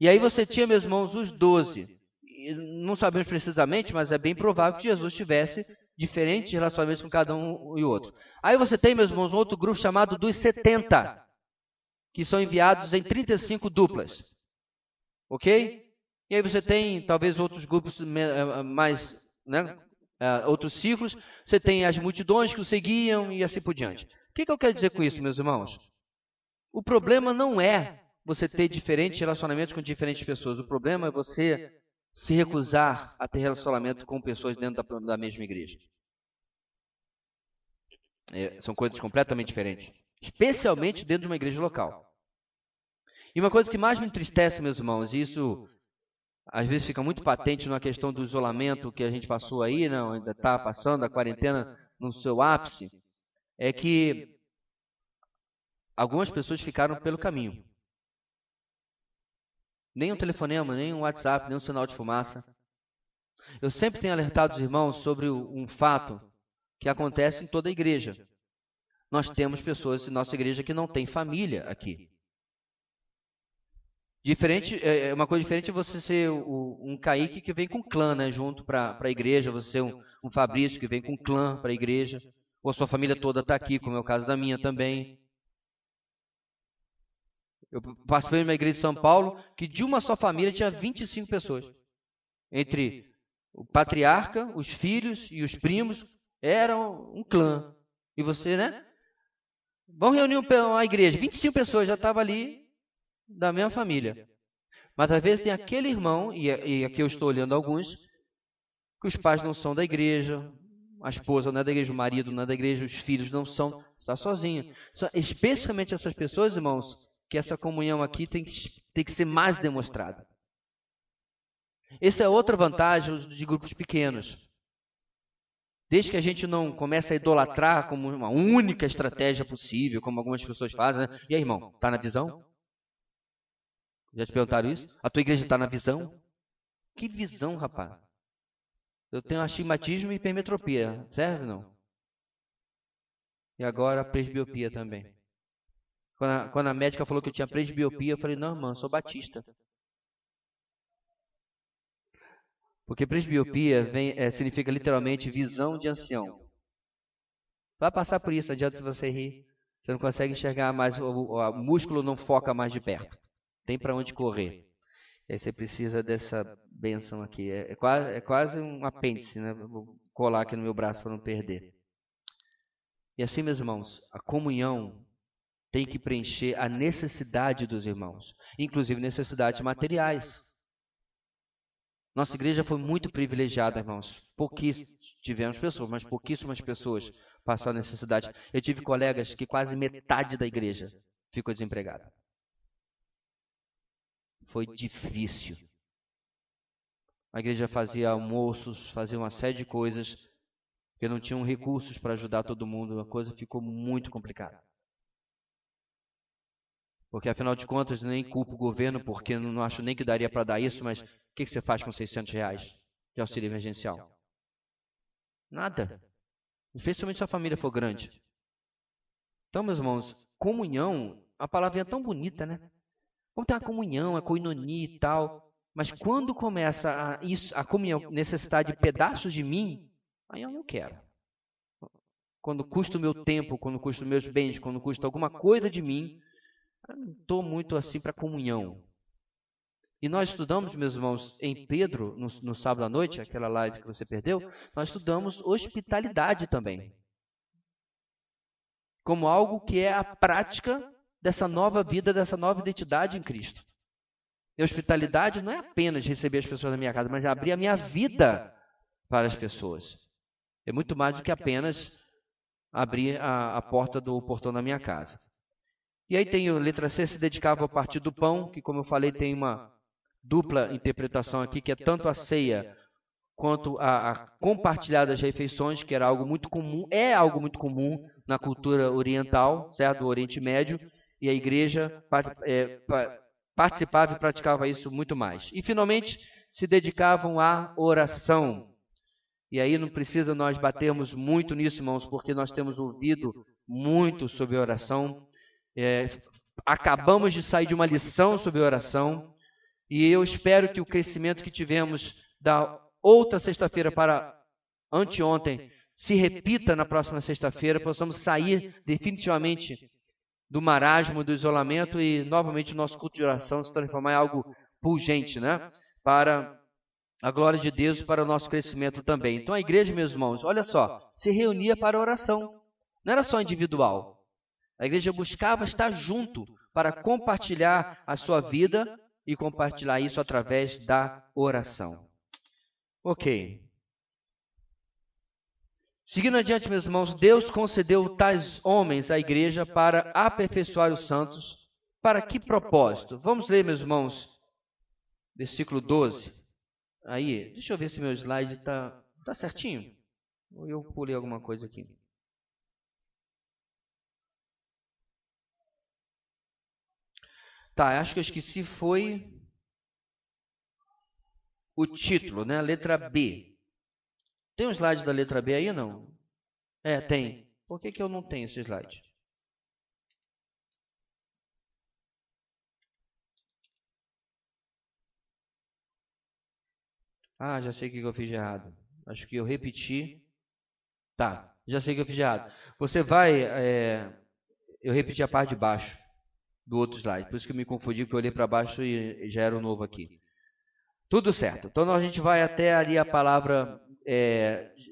E aí você tinha, meus irmãos, os 12. Não sabemos precisamente, mas é bem provável que Jesus tivesse diferentes relacionamentos com cada um e outro. Aí você tem, meus irmãos, um outro grupo chamado dos 70, que são enviados em 35 duplas. Ok? E aí você tem, talvez, outros grupos mais, né? Outros ciclos. Você tem as multidões que o seguiam e assim por diante. O que eu quero dizer com isso, meus irmãos? O problema não é você ter diferentes relacionamentos com diferentes pessoas. O problema é você se recusar a ter relacionamento com pessoas dentro da mesma igreja. São coisas completamente diferentes. Especialmente dentro de uma igreja local. E uma coisa que mais me entristece, meus irmãos, e isso às vezes fica muito patente na questão do isolamento que a gente passou aí, não, ainda está passando a quarentena no seu ápice, é que algumas pessoas ficaram pelo caminho. Nem um telefonema, nem um WhatsApp, nem um sinal de fumaça. Eu sempre tenho alertado os irmãos sobre um fato que acontece em toda a igreja. Nós temos pessoas em nossa igreja que não têm família aqui. Uma coisa diferente é você ser um Kaique que vem com clã, né, junto para a igreja, você ser um Fabrício que vem com clã para a igreja, ou a sua família toda está aqui, como é o caso da minha também. Eu participei de uma igreja de São Paulo que de uma só família tinha 25 pessoas. Entre o patriarca, os filhos e os primos, eram um clã. E você, né? Vamos reunir uma igreja, 25 pessoas já estavam ali da mesma família. Mas às vezes tem aquele irmão, e aqui eu estou olhando alguns, que os pais não são da igreja, a esposa não é da igreja, o marido não é da igreja, os filhos não são, está sozinho. Especialmente essas pessoas, irmãos, que essa comunhão aqui tem que ser mais demonstrada. Essa é outra vantagem de grupos pequenos. Desde que a gente não comece a idolatrar como uma única estratégia possível, como algumas pessoas fazem, né? E aí, irmão, está na visão? Já te perguntaram isso? A tua igreja está na visão? Que visão, rapaz? Eu tenho astigmatismo e hipermetropia. Serve ou não? E agora presbiopia também. Quando a médica falou que eu tinha presbiopia, eu falei, não, irmão, eu sou batista. Porque presbiopia significa literalmente visão de ancião. Vai passar por isso, não adianta se você rir. Você não consegue enxergar mais, o músculo não foca mais de perto. Tem para onde correr. E aí você precisa dessa benção aqui. É quase um apêndice, né? Vou colar aqui no meu braço para não perder. E assim, meus irmãos, a comunhão tem que preencher a necessidade dos irmãos, inclusive necessidades materiais. Nossa igreja foi muito privilegiada, irmãos. Tivemos pessoas, mas pouquíssimas pessoas passaram necessidade. Eu tive colegas que quase metade da igreja ficou desempregada. Foi difícil. A igreja fazia almoços, fazia uma série de coisas, porque não tinham recursos para ajudar todo mundo. A coisa ficou muito complicada. Porque, afinal de contas, nem culpo o governo, porque não acho nem que daria para dar isso, mas o que você faz com R$600 de auxílio emergencial? Nada. Especialmente se a família for grande. Então, meus irmãos, comunhão, a palavra é tão bonita, né? Vamos ter uma comunhão, a koinonia e tal. Mas quando começa a comunhão necessitar de pedaços de mim, aí eu não quero. Quando custa o meu tempo, quando custa os meus bens, quando custa alguma coisa de mim, eu não estou muito assim para comunhão. E nós estudamos, meus irmãos, em Pedro, no sábado à noite, aquela live que você perdeu, nós estudamos hospitalidade também. Como algo que é a prática dessa nova vida, dessa nova identidade em Cristo. E hospitalidade não é apenas receber as pessoas na minha casa, mas é abrir a minha vida para as pessoas. É muito mais do que apenas abrir a porta do portão da minha casa. E aí tem a letra C, se dedicava ao partir do pão, que como eu falei tem uma dupla interpretação aqui, que é tanto a ceia quanto a compartilhar das refeições, que era algo muito comum, é algo muito comum na cultura oriental, certo? Do Oriente Médio, e a igreja participava e praticava isso muito mais. E, finalmente, se dedicavam à oração. E aí não precisa nós batermos muito nisso, irmãos, porque nós temos ouvido muito sobre oração. Acabamos de sair de uma lição sobre oração, e eu espero que o crescimento que tivemos da outra sexta-feira para anteontem se repita na próxima sexta-feira, possamos sair definitivamente do marasmo, do isolamento e novamente o nosso culto de oração se transformar em algo pungente, né? Para a glória de Deus, para o nosso crescimento também. Então a igreja, meus irmãos, olha só, se reunia para oração. Não era só individual. A igreja buscava estar junto para compartilhar a sua vida e compartilhar isso através da oração. Ok. Seguindo adiante, meus irmãos, Deus concedeu tais homens à igreja para aperfeiçoar os santos. Para que propósito? Vamos ler, meus irmãos, versículo 12. Aí, deixa eu ver se meu slide está certinho. Ou eu pulei alguma coisa aqui. Tá, acho que eu esqueci, foi o título, né? Letra B. Tem um slide da letra B aí ou não? Tem. Por que eu não tenho esse slide? Ah, já sei o que eu fiz de errado. Acho que eu repeti. Tá, já sei o que eu fiz de errado. Você vai... eu repeti a parte de baixo do outro slide. Por isso que eu me confundi, porque eu olhei para baixo e já era o novo aqui. Tudo certo. Então a gente vai até ali a palavra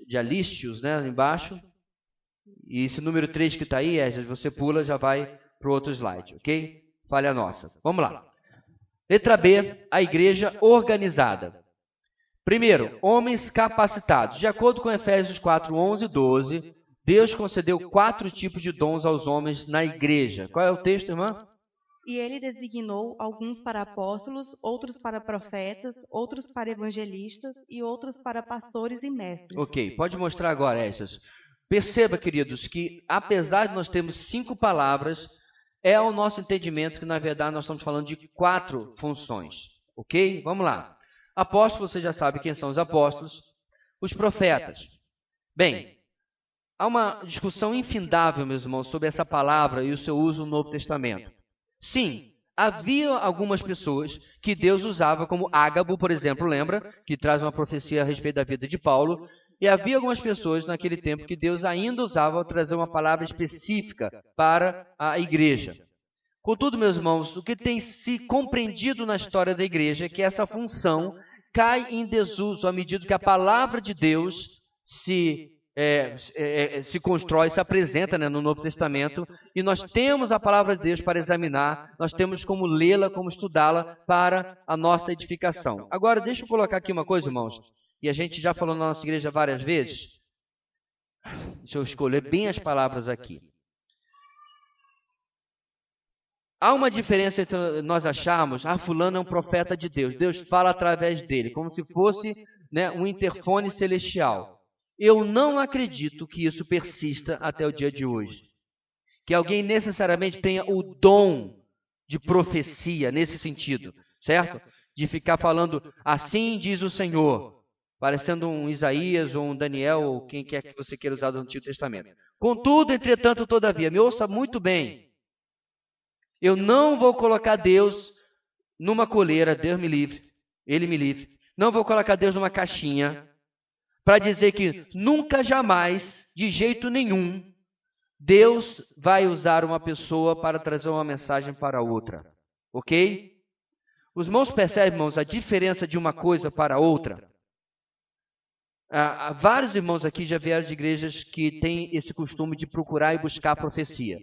de alístios, né, embaixo. E esse número 3 que está aí, você pula, já vai para o outro slide, ok? Falha nossa. Vamos lá. Letra B, a igreja organizada. Primeiro, homens capacitados. De acordo com Efésios 4, 11 e 12, Deus concedeu 4 tipos de dons aos homens na igreja. Qual é o texto, irmã? E ele designou alguns para apóstolos, outros para profetas, outros para evangelistas e outros para pastores e mestres. Ok, pode mostrar agora essas. Perceba, queridos, que apesar de nós termos 5 palavras, é o nosso entendimento que, na verdade, nós estamos falando de 4 funções. Ok? Vamos lá. Apóstolos, você já sabe quem são os apóstolos. Os profetas. Bem, há uma discussão infindável, meus irmãos, sobre essa palavra e o seu uso no Novo Testamento. Sim, havia algumas pessoas que Deus usava, como Ágabo, por exemplo, lembra? Que traz uma profecia a respeito da vida de Paulo. E havia algumas pessoas naquele tempo que Deus ainda usava ao trazer uma palavra específica para a igreja. Contudo, meus irmãos, o que tem se compreendido na história da igreja é que essa função cai em desuso à medida que a palavra de Deus se constrói, se apresenta, né, no Novo Testamento, e nós temos a palavra de Deus para examinar, nós temos como lê-la, como estudá-la para a nossa edificação. Agora, deixa eu colocar aqui uma coisa, irmãos, e a gente já falou na nossa igreja várias vezes. Deixa eu escolher bem as palavras aqui. Há uma diferença entre nós acharmos, fulano é um profeta de Deus, Deus fala através dele, como se fosse, né, um interfone celestial. Eu não acredito que isso persista até o dia de hoje. Que alguém necessariamente tenha o dom de profecia nesse sentido, certo? De ficar falando, assim diz o Senhor, parecendo um Isaías ou um Daniel, ou quem quer que você queira usar do Antigo Testamento. Contudo, entretanto, todavia, me ouça muito bem. Eu não vou colocar Deus numa coleira, Deus me livre, Ele me livre. Não vou colocar Deus numa caixinha para dizer que nunca, jamais, de jeito nenhum, Deus vai usar uma pessoa para trazer uma mensagem para outra. Ok? Os irmãos percebem, irmãos, a diferença de uma coisa para outra? Vários irmãos aqui já vieram de igrejas que têm esse costume de procurar e buscar profecia.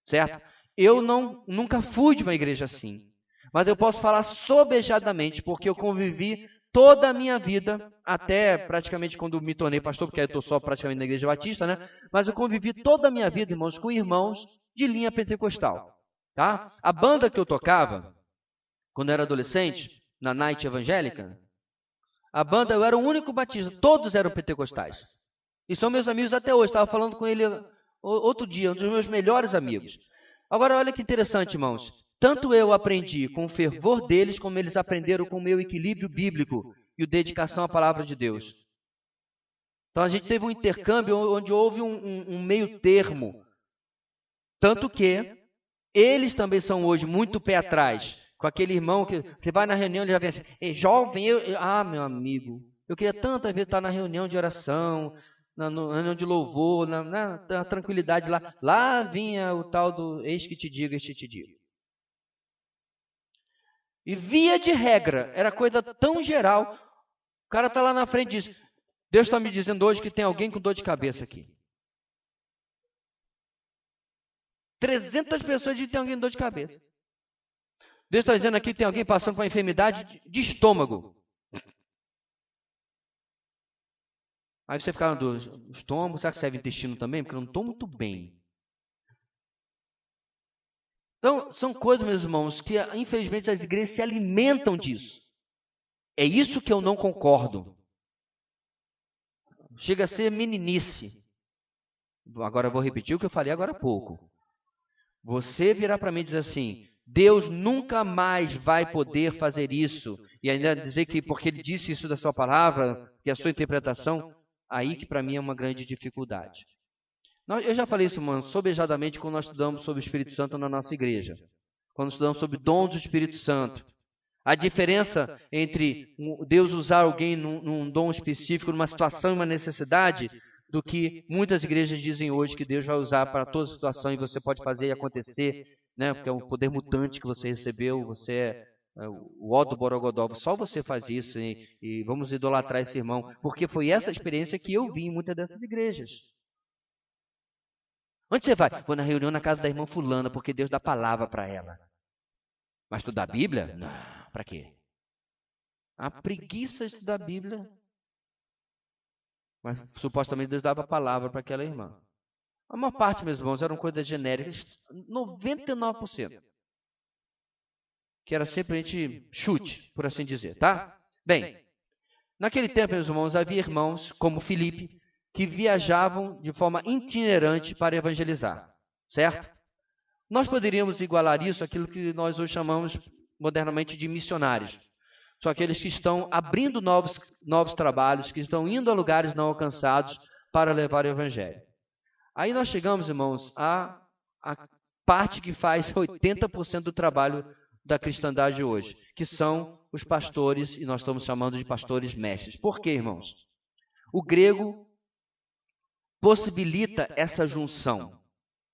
Certo? Eu nunca fui de uma igreja assim. Mas eu posso falar sobejadamente, porque eu convivi toda a minha vida, até praticamente quando me tornei pastor, porque eu estou só praticamente na igreja batista, né? Mas eu convivi toda a minha vida, irmãos, com irmãos de linha pentecostal. Tá? A banda que eu tocava, quando eu era adolescente, na Night Evangélica, a banda, eu era o único batista, todos eram pentecostais. E são meus amigos até hoje, estava falando com ele outro dia, um dos meus melhores amigos. Agora, olha que interessante, irmãos. Tanto eu aprendi com o fervor deles, como eles aprenderam com o meu equilíbrio bíblico e a dedicação à palavra de Deus. Então, a gente teve um intercâmbio onde houve um meio termo. Tanto que eles também são hoje muito pé atrás. Com aquele irmão que você vai na reunião, ele já vem assim, jovem, meu amigo, eu queria tantas vezes estar na reunião de oração, na reunião de louvor, na tranquilidade lá. Lá vinha o tal do eis que te digo, eis que te digo. E via de regra, era coisa tão geral. O cara está lá na frente e diz, Deus está me dizendo hoje que tem alguém com dor de cabeça aqui. 300 pessoas dizem que tem alguém com dor de cabeça. Deus está dizendo aqui que tem alguém passando por uma enfermidade de estômago. Aí você fica do estômago, será que serve intestino também? Porque eu não estou muito bem. Então, são coisas, meus irmãos, que infelizmente as igrejas se alimentam disso. É isso que eu não concordo. Chega a ser meninice. Agora eu vou repetir o que eu falei agora há pouco. Você virar para mim e dizer assim, Deus nunca mais vai poder fazer isso. E ainda dizer que porque ele disse isso da sua palavra, que a sua interpretação, aí que para mim é uma grande dificuldade. Eu já falei isso, mano, sobejadamente quando nós estudamos sobre o Espírito Santo na nossa igreja. Quando estudamos sobre dons do Espírito Santo. A diferença entre Deus usar alguém num dom específico, numa situação e uma necessidade, do que muitas igrejas dizem hoje que Deus vai usar para toda situação e você pode fazer e acontecer, né? Porque é um poder mutante que você recebeu, você é o ó do Borogodó, só você faz isso e vamos idolatrar esse irmão, porque foi essa experiência que eu vi em muitas dessas igrejas. Onde você vai? Vou na reunião na casa da irmã fulana, porque Deus dá palavra para ela. Mas estudar a Bíblia? Não, para quê? A preguiça de estudar a Bíblia. Mas supostamente Deus dava palavra para aquela irmã. A maior parte, meus irmãos, eram coisas genéricas, 99%. Que era simplesmente chute, por assim dizer, tá? Bem, naquele tempo, meus irmãos, havia irmãos, como Filipe, que viajavam de forma itinerante para evangelizar, certo? Nós poderíamos igualar isso àquilo que nós hoje chamamos modernamente de missionários. São aqueles que estão abrindo novos trabalhos, que estão indo a lugares não alcançados para levar o evangelho. Aí nós chegamos, irmãos, à parte que faz 80% do trabalho da cristandade hoje, que são os pastores, e nós estamos chamando de pastores mestres. Por quê, irmãos? O grego possibilita essa junção.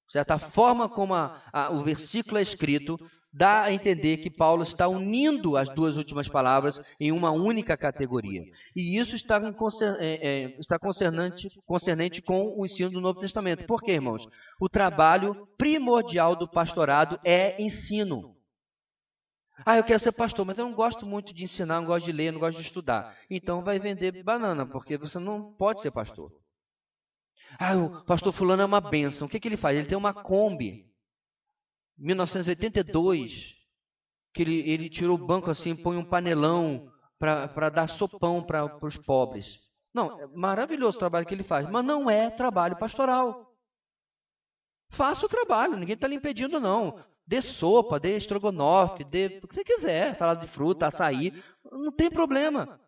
Certo? A forma como o versículo é escrito dá a entender que Paulo está unindo as duas últimas palavras em uma única categoria. E isso está concernente com o ensino do Novo Testamento. Por quê, irmãos? O trabalho primordial do pastorado é ensino. Eu quero ser pastor, mas eu não gosto muito de ensinar, não gosto de ler, não gosto de estudar. Então vai vender banana, porque você não pode ser pastor. O pastor fulano é uma bênção. O que ele faz? Ele tem uma Kombi. 1982, que ele tirou o banco assim, põe um panelão para dar sopão para os pobres. Não, é maravilhoso o trabalho que ele faz, mas não é trabalho pastoral. Faça o trabalho, ninguém está lhe impedindo não. Dê sopa, dê estrogonofe, dê o que você quiser, salada de fruta, açaí, não tem problema.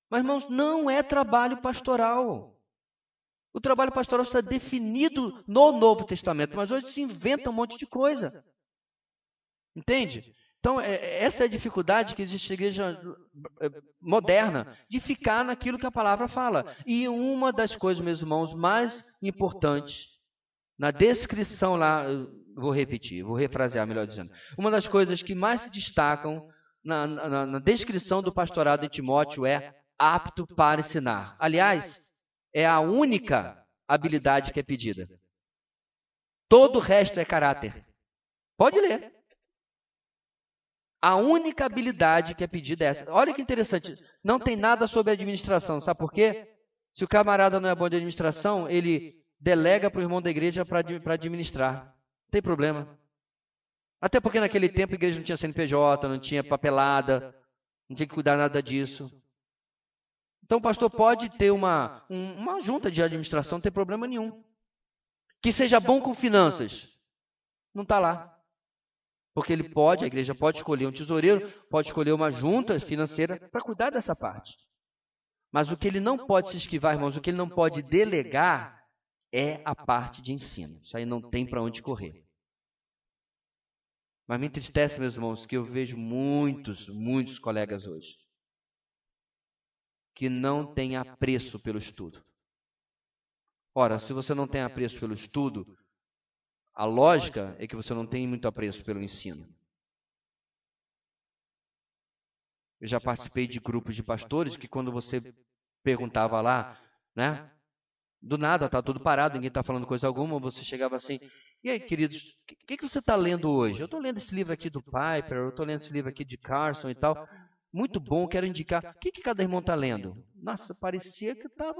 Mas, irmãos, não é trabalho pastoral. O trabalho pastoral está definido no Novo Testamento, mas hoje se inventa um monte de coisa. Entende? Então, essa é a dificuldade que existe na igreja moderna, de ficar naquilo que a palavra fala. E uma das coisas, meus irmãos, mais importantes, na descrição lá, vou repetir, vou refrasear melhor dizendo, uma das coisas que mais se destacam na descrição do pastorado de Timóteo é apto para ensinar. Aliás, é a única habilidade que é pedida. Todo o resto é caráter. Pode ler. A única habilidade que é pedida é essa. Olha que interessante. Não tem nada sobre administração. Sabe por quê? Se o camarada não é bom de administração, ele delega para o irmão da igreja para administrar. Não tem problema. Até porque naquele tempo a igreja não tinha CNPJ, não tinha papelada, não tinha que cuidar nada disso. Então o pastor pode ter uma junta de administração, não tem problema nenhum. Que seja bom com finanças. Não está lá. Porque ele pode, a igreja pode escolher um tesoureiro, pode escolher uma junta financeira para cuidar dessa parte. Mas o que ele não pode se esquivar, irmãos, o que ele não pode delegar é a parte de ensino. Isso aí não tem para onde correr. Mas me entristece, meus irmãos, que eu vejo muitos colegas hoje que não têm apreço pelo estudo. Ora, se você não tem apreço pelo estudo, a lógica é que você não tem muito apreço pelo ensino. Eu já participei de grupos de pastores que quando você perguntava lá, né? Do nada, está tudo parado, ninguém está falando coisa alguma, você chegava assim, e aí, queridos, o que você está lendo hoje? Eu estou lendo esse livro aqui do Piper, eu estou lendo esse livro aqui de Carson e tal. Muito bom, quero indicar. O que cada irmão está lendo? Nossa, parecia que estava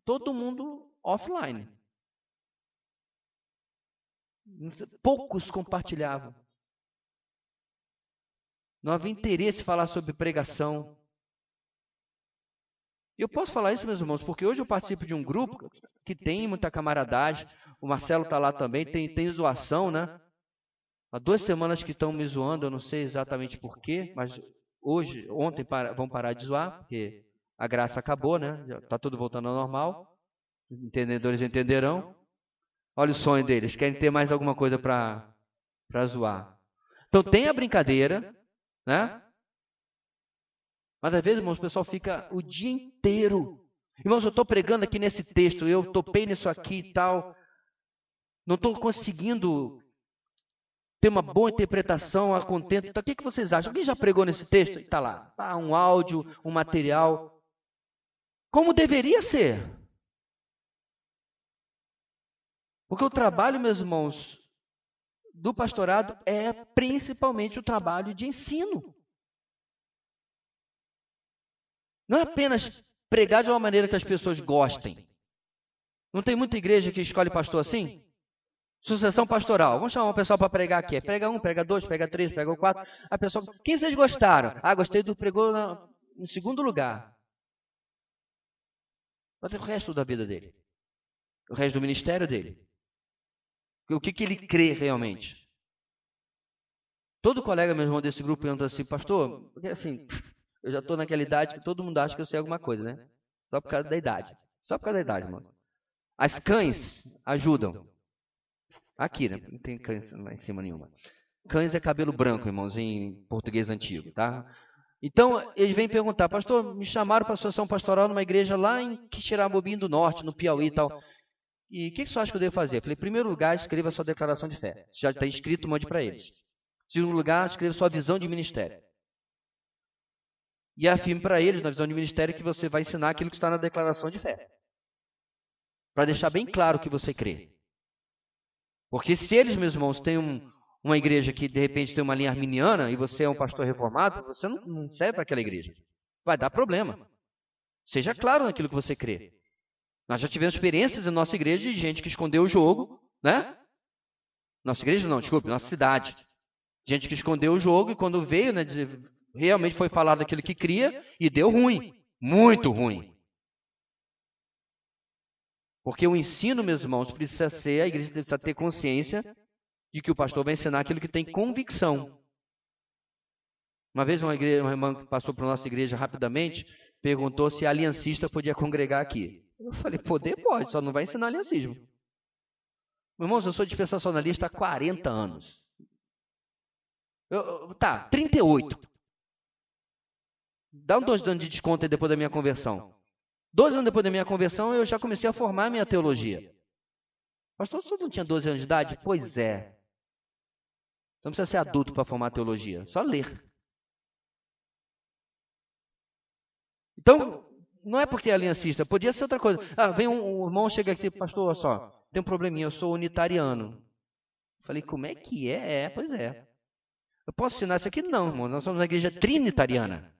todo mundo offline. Poucos compartilhavam. Não havia interesse em falar sobre pregação. Eu posso falar isso, meus irmãos, porque hoje eu participo de um grupo que tem muita camaradagem. O Marcelo está lá também, tem zoação, né? Há 2 semanas que estão me zoando, eu não sei exatamente porquê, mas ontem vão parar de zoar, porque a graça acabou, né? Já está tudo voltando ao normal. Entendedores entenderão. Olha o sonho deles, querem ter mais alguma coisa para zoar. Então tem a brincadeira, né? Mas às vezes, irmãos, o pessoal fica o dia inteiro. Irmãos, eu estou pregando aqui nesse texto, eu topei nisso aqui e tal. Não estou conseguindo ter uma boa interpretação a contento. Então, o que vocês acham? Alguém já pregou nesse texto? Está lá. Um áudio, um material. Como deveria ser. Porque o trabalho, meus irmãos, do pastorado é principalmente o trabalho de ensino. Não é apenas pregar de uma maneira que as pessoas gostem. Não tem muita igreja que escolhe pastor assim? Sucessão pastoral. Vamos chamar uma pessoa para pregar aqui. Prega 1, prega 2, prega 3, prega 4. A pessoa, quem vocês gostaram? Ah, gostei do pregou em segundo lugar. Mas o resto da vida dele. O resto do ministério dele. O que ele crê realmente? Todo colega, meu irmão, desse grupo pergunta assim, pastor, porque assim, eu já estou naquela idade que todo mundo acha que eu sei alguma coisa, né? Só por causa da idade. Só por causa da idade, mano. As cães ajudam. Aqui, né? Não tem cães lá em cima nenhuma. Cães é cabelo branco, irmãos, em português antigo, tá? Então, eles vêm perguntar, pastor, me chamaram para a associação pastoral numa igreja lá em Quixeramobim do Norte, no Piauí e tal. E o que você acha que eu devo fazer? Eu falei, em primeiro lugar, escreva a sua declaração de fé. Se já está escrito, mande para eles. Em segundo lugar, escreva sua visão de ministério. E afirme para eles, na visão de ministério, que você vai ensinar aquilo que está na declaração de fé. Para deixar bem claro o que você crê. Porque se eles, meus irmãos, têm uma igreja que de repente tem uma linha arminiana e você é um pastor reformado, você não serve para aquela igreja. Vai dar problema. Seja claro naquilo que você crê. Nós já tivemos experiências em nossa igreja de gente que escondeu o jogo, né? Nossa igreja não, desculpe, nossa cidade. Gente que escondeu o jogo e quando veio, né, realmente foi falado aquilo que cria e deu ruim. Muito ruim. Porque o ensino, meus irmãos, precisa ser, a igreja precisa ter consciência de que o pastor vai ensinar aquilo que tem convicção. Uma vez uma irmã que passou para a nossa igreja rapidamente, perguntou se a aliancista podia congregar aqui. Eu falei, poder pode, só não vai ensinar aliancismo. Meus irmãos, eu sou dispensacionalista há 40 anos. Tá, 38. Dá 2 anos de desconto aí depois da minha conversão. 2 anos depois da minha conversão, eu já comecei a formar minha teologia. Pastor, você não tinha 12 anos de idade? Pois é. Não precisa ser adulto para formar teologia, só ler. Então, não é porque é aliancista, podia ser outra coisa. Vem um irmão, chega aqui, pastor, olha só, tem um probleminha, eu sou unitariano. Falei, como é que é? Pois é. Eu posso ensinar isso aqui? Não, irmão, nós somos uma igreja trinitariana.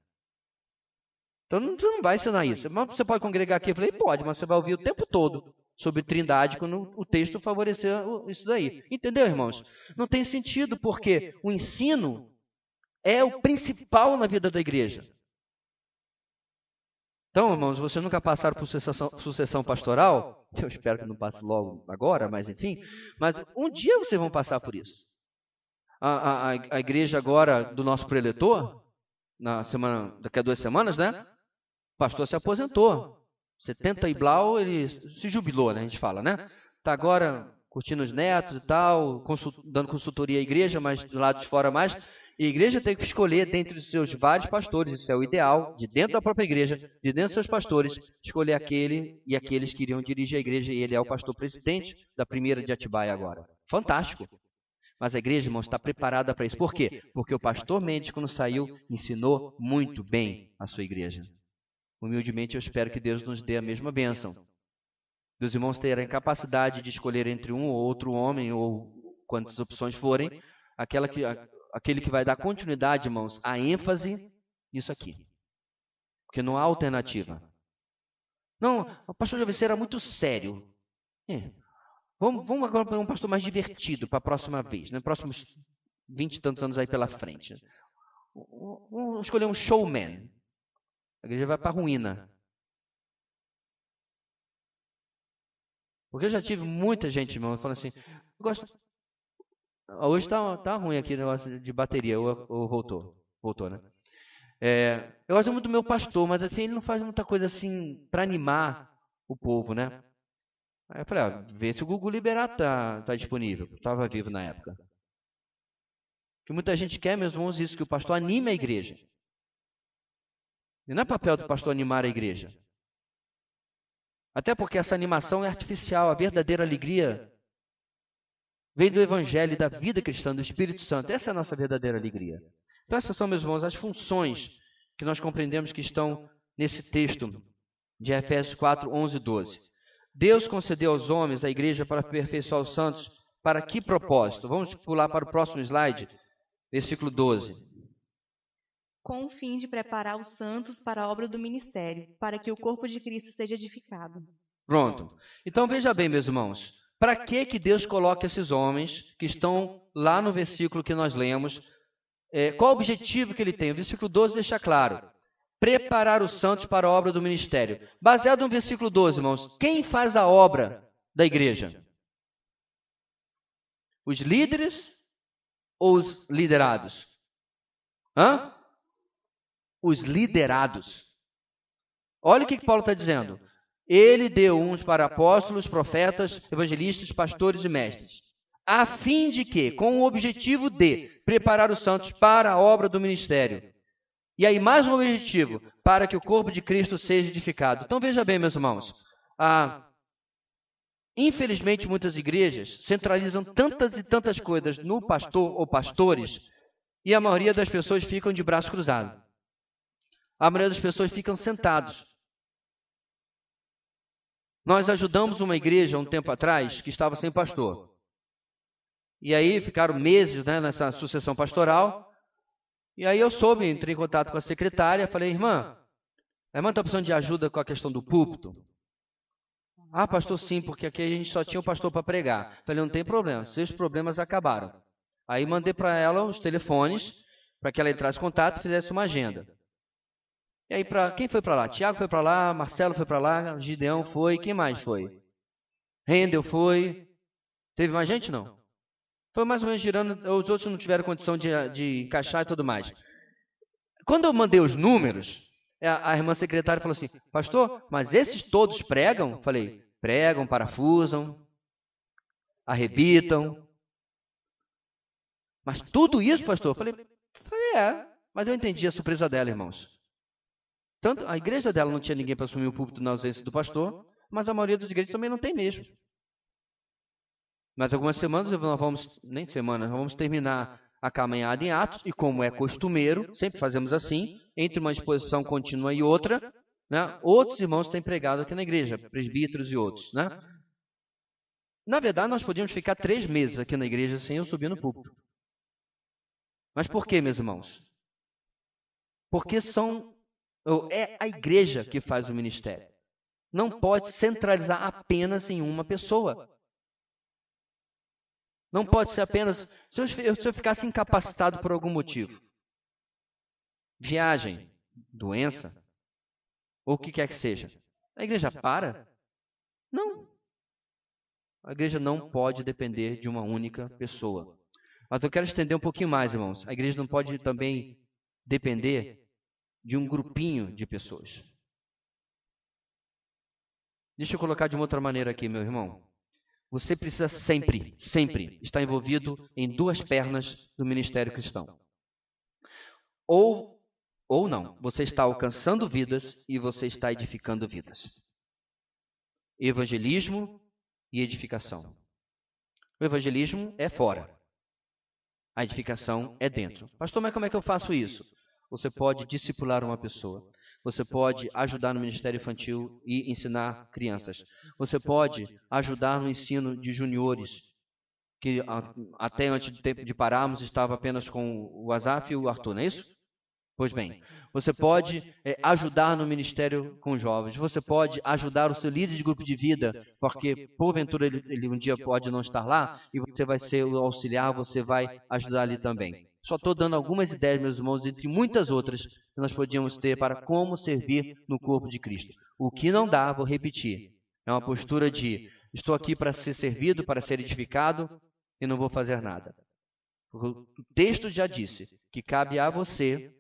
Então, você não vai ensinar isso. Mas você pode congregar aqui? Eu falei, pode, mas você vai ouvir o tempo todo sobre trindade quando o texto favorecer isso daí. Entendeu, irmãos? Não tem sentido, porque o ensino é o principal na vida da igreja. Então, irmãos, vocês nunca passaram por sucessão pastoral? Eu espero que não passe logo agora, mas enfim. Mas um dia vocês vão passar por isso. A igreja agora do nosso preletor, daqui a 2 semanas, né? O pastor se aposentou. 70 e blau, ele se jubilou, né? A gente fala, né? Está agora curtindo os netos e tal, dando consultoria à igreja, mas do lado de fora mais. E a igreja tem que escolher dentre os seus vários pastores, isso é o ideal, de dentro da própria igreja, de dentro dos seus pastores, escolher aquele e aqueles que iriam dirigir a igreja, e ele é o pastor presidente da primeira de Atibaia agora. Fantástico! Mas a igreja, irmãos, está preparada para isso. Por quê? Porque o pastor Mendes, quando saiu, ensinou muito bem a sua igreja. Humildemente, eu espero que Deus nos dê a mesma bênção. Dos irmãos terem capacidade de escolher entre um ou outro homem, ou quantas opções forem, aquele que vai dar continuidade, irmãos, a ênfase nisso aqui. Porque não há alternativa. Não, o pastor Javeci era muito sério. Vamos agora para um pastor mais divertido para a próxima vez, né? Próximos 20 e tantos anos aí pela frente. Vamos escolher um showman. A igreja vai para a ruína. Porque eu já tive muita gente, irmão, falando assim, hoje tá ruim aqui o negócio de bateria, ou voltou, né? Eu gosto muito do meu pastor, mas assim, ele não faz muita coisa assim para animar o povo, né? Aí eu falei, vê se o Google Liberar tá disponível. Estava vivo na época. Que muita gente quer, meus irmãos, isso, que o pastor anime a igreja. E não é papel do pastor animar a igreja. Até porque essa animação é artificial, a verdadeira alegria vem do Evangelho e da vida cristã, do Espírito Santo. Essa é a nossa verdadeira alegria. Então essas são, meus irmãos, as funções que nós compreendemos que estão nesse texto de Efésios 4, 11 e 12. Deus concedeu aos homens a igreja para aperfeiçoar os santos. Para que propósito? Vamos pular para o próximo slide, versículo 12. Com o fim de preparar os santos para a obra do ministério, para que o corpo de Cristo seja edificado. Pronto. Então veja bem, meus irmãos, para que Deus coloca esses homens que estão lá no versículo que nós lemos? Qual o objetivo que ele tem? O versículo 12 deixa claro. Preparar os santos para a obra do ministério. Baseado no versículo 12, irmãos, quem faz a obra da igreja? Os líderes ou os liderados? Os liderados. Olha o que Paulo está dizendo. Ele deu uns para apóstolos, profetas, evangelistas, pastores e mestres. A fim de que? Com o objetivo de preparar os santos para a obra do ministério. E aí mais um objetivo, para que o corpo de Cristo seja edificado. Então veja bem, meus irmãos. Infelizmente, muitas igrejas centralizam tantas e tantas coisas no pastor ou pastores, e a maioria das pessoas ficam de braço cruzado. A maioria das pessoas ficam sentados. Nós ajudamos uma igreja um tempo atrás que estava sem pastor. E aí ficaram meses, né, nessa sucessão pastoral. E aí eu soube, entrei em contato com a secretária, falei, irmã está precisando de ajuda com a questão do púlpito? Pastor, sim, porque aqui a gente só tinha o pastor para pregar. Falei, não tem problema, seus problemas acabaram. Aí mandei para ela os telefones, para que ela entrasse em contato e fizesse uma agenda. E aí, quem foi para lá? Tiago foi para lá, Marcelo foi para lá, Gideão foi, quem mais foi? Rendel foi. Teve mais gente, não? Foi mais ou menos girando, os outros não tiveram condição de encaixar e tudo mais. Quando eu mandei os números, a irmã secretária falou assim, pastor, mas esses todos pregam? Falei, pregam, parafusam, arrebitam. Mas tudo isso, pastor? Eu falei, mas eu entendi a surpresa dela, irmãos. Tanto a igreja dela não tinha ninguém para assumir o púlpito na ausência do pastor, mas a maioria das igrejas também não tem mesmo. Mas algumas semanas nós vamos terminar a caminhada em Atos, e como é costumeiro, sempre fazemos assim, entre uma exposição contínua e outra, né, outros irmãos têm pregado aqui na igreja, presbíteros e outros, né? Na verdade, nós podíamos ficar 3 meses aqui na igreja sem eu subir no púlpito. Mas por quê, meus irmãos? Porque é a igreja que faz o ministério. Não pode centralizar apenas em uma pessoa. Não pode ser apenas... Se eu ficasse incapacitado por algum motivo, viagem, doença, ou o que quer que seja, a igreja para? Não. A igreja não pode depender de uma única pessoa. Mas eu quero estender um pouquinho mais, irmãos. A igreja não pode também depender de um grupinho de pessoas. Deixa eu colocar de uma outra maneira aqui, meu irmão. Você precisa sempre estar envolvido em 2 pernas do ministério cristão. Ou não, você está alcançando vidas e você está edificando vidas. Evangelismo e edificação. O evangelismo é fora. A edificação é dentro. Pastor, mas como é que eu faço isso? Você pode discipular uma pessoa. Você pode ajudar no ministério infantil e ensinar crianças. Você pode ajudar no ensino de juniores, que até antes do tempo de pararmos estava apenas com o Azaf e o Arthur, não é isso? Pois bem, você pode ajudar no ministério com jovens. Você pode ajudar o seu líder de grupo de vida, porque porventura ele um dia pode não estar lá, e você vai ser o auxiliar, você vai ajudar ali também. Só estou dando algumas ideias, meus irmãos, entre muitas outras que nós podíamos ter para como servir no corpo de Cristo. O que não dá, vou repetir, é uma postura de estou aqui para ser servido, para ser edificado e não vou fazer nada. O texto já disse que cabe a você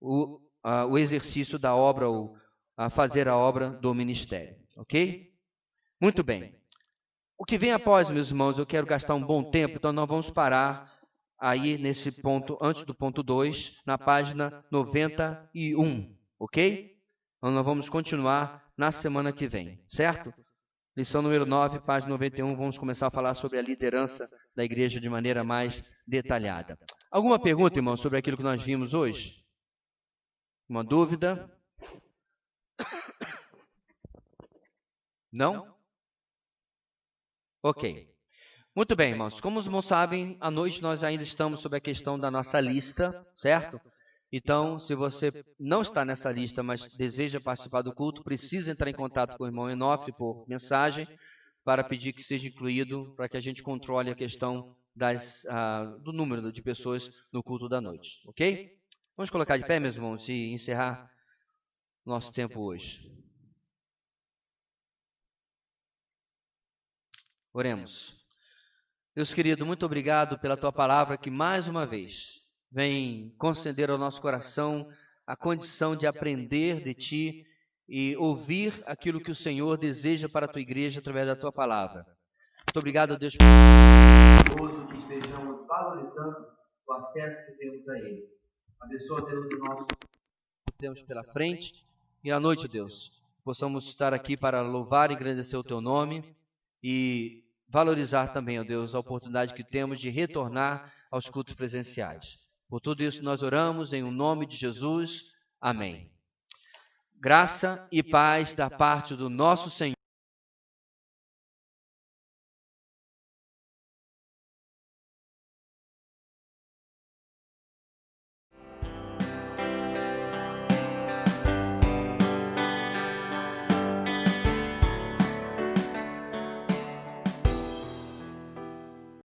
o exercício da obra, ou a fazer a obra do ministério. Ok? Muito bem. O que vem após, meus irmãos, eu quero gastar um bom tempo, então nós vamos parar aí nesse ponto, antes do ponto 2, na página 91. Ok? Então nós vamos continuar na semana que vem, certo? Lição número 9, página 91, vamos começar a falar sobre a liderança da igreja de maneira mais detalhada. Alguma pergunta, irmão, sobre aquilo que nós vimos hoje? Uma dúvida? Não? Ok. Muito bem, irmãos. Como os irmãos sabem, à noite nós ainda estamos sobre a questão da nossa lista, certo? Então, se você não está nessa lista, mas deseja participar do culto, precisa entrar em contato com o irmão Enof por mensagem para pedir que seja incluído, para que a gente controle a questão do número de pessoas no culto da noite, ok? Vamos colocar de pé, meus irmãos, e encerrar nosso tempo hoje. Oremos. Deus querido, muito obrigado pela tua palavra que mais uma vez vem conceder ao nosso coração a condição de aprender de ti e ouvir aquilo que o Senhor deseja para a tua igreja através da tua palavra. Muito obrigado, Deus, por que estejamos valorizando o acesso que temos a Ele. Abençoa, Deus, o nosso que temos pela frente, e à noite, Deus, possamos estar aqui para louvar e engrandecer o teu nome e valorizar também, ó Deus, a oportunidade que temos de retornar aos cultos presenciais. Por tudo isso nós oramos em nome de Jesus. Amém. Graça e paz da parte do nosso Senhor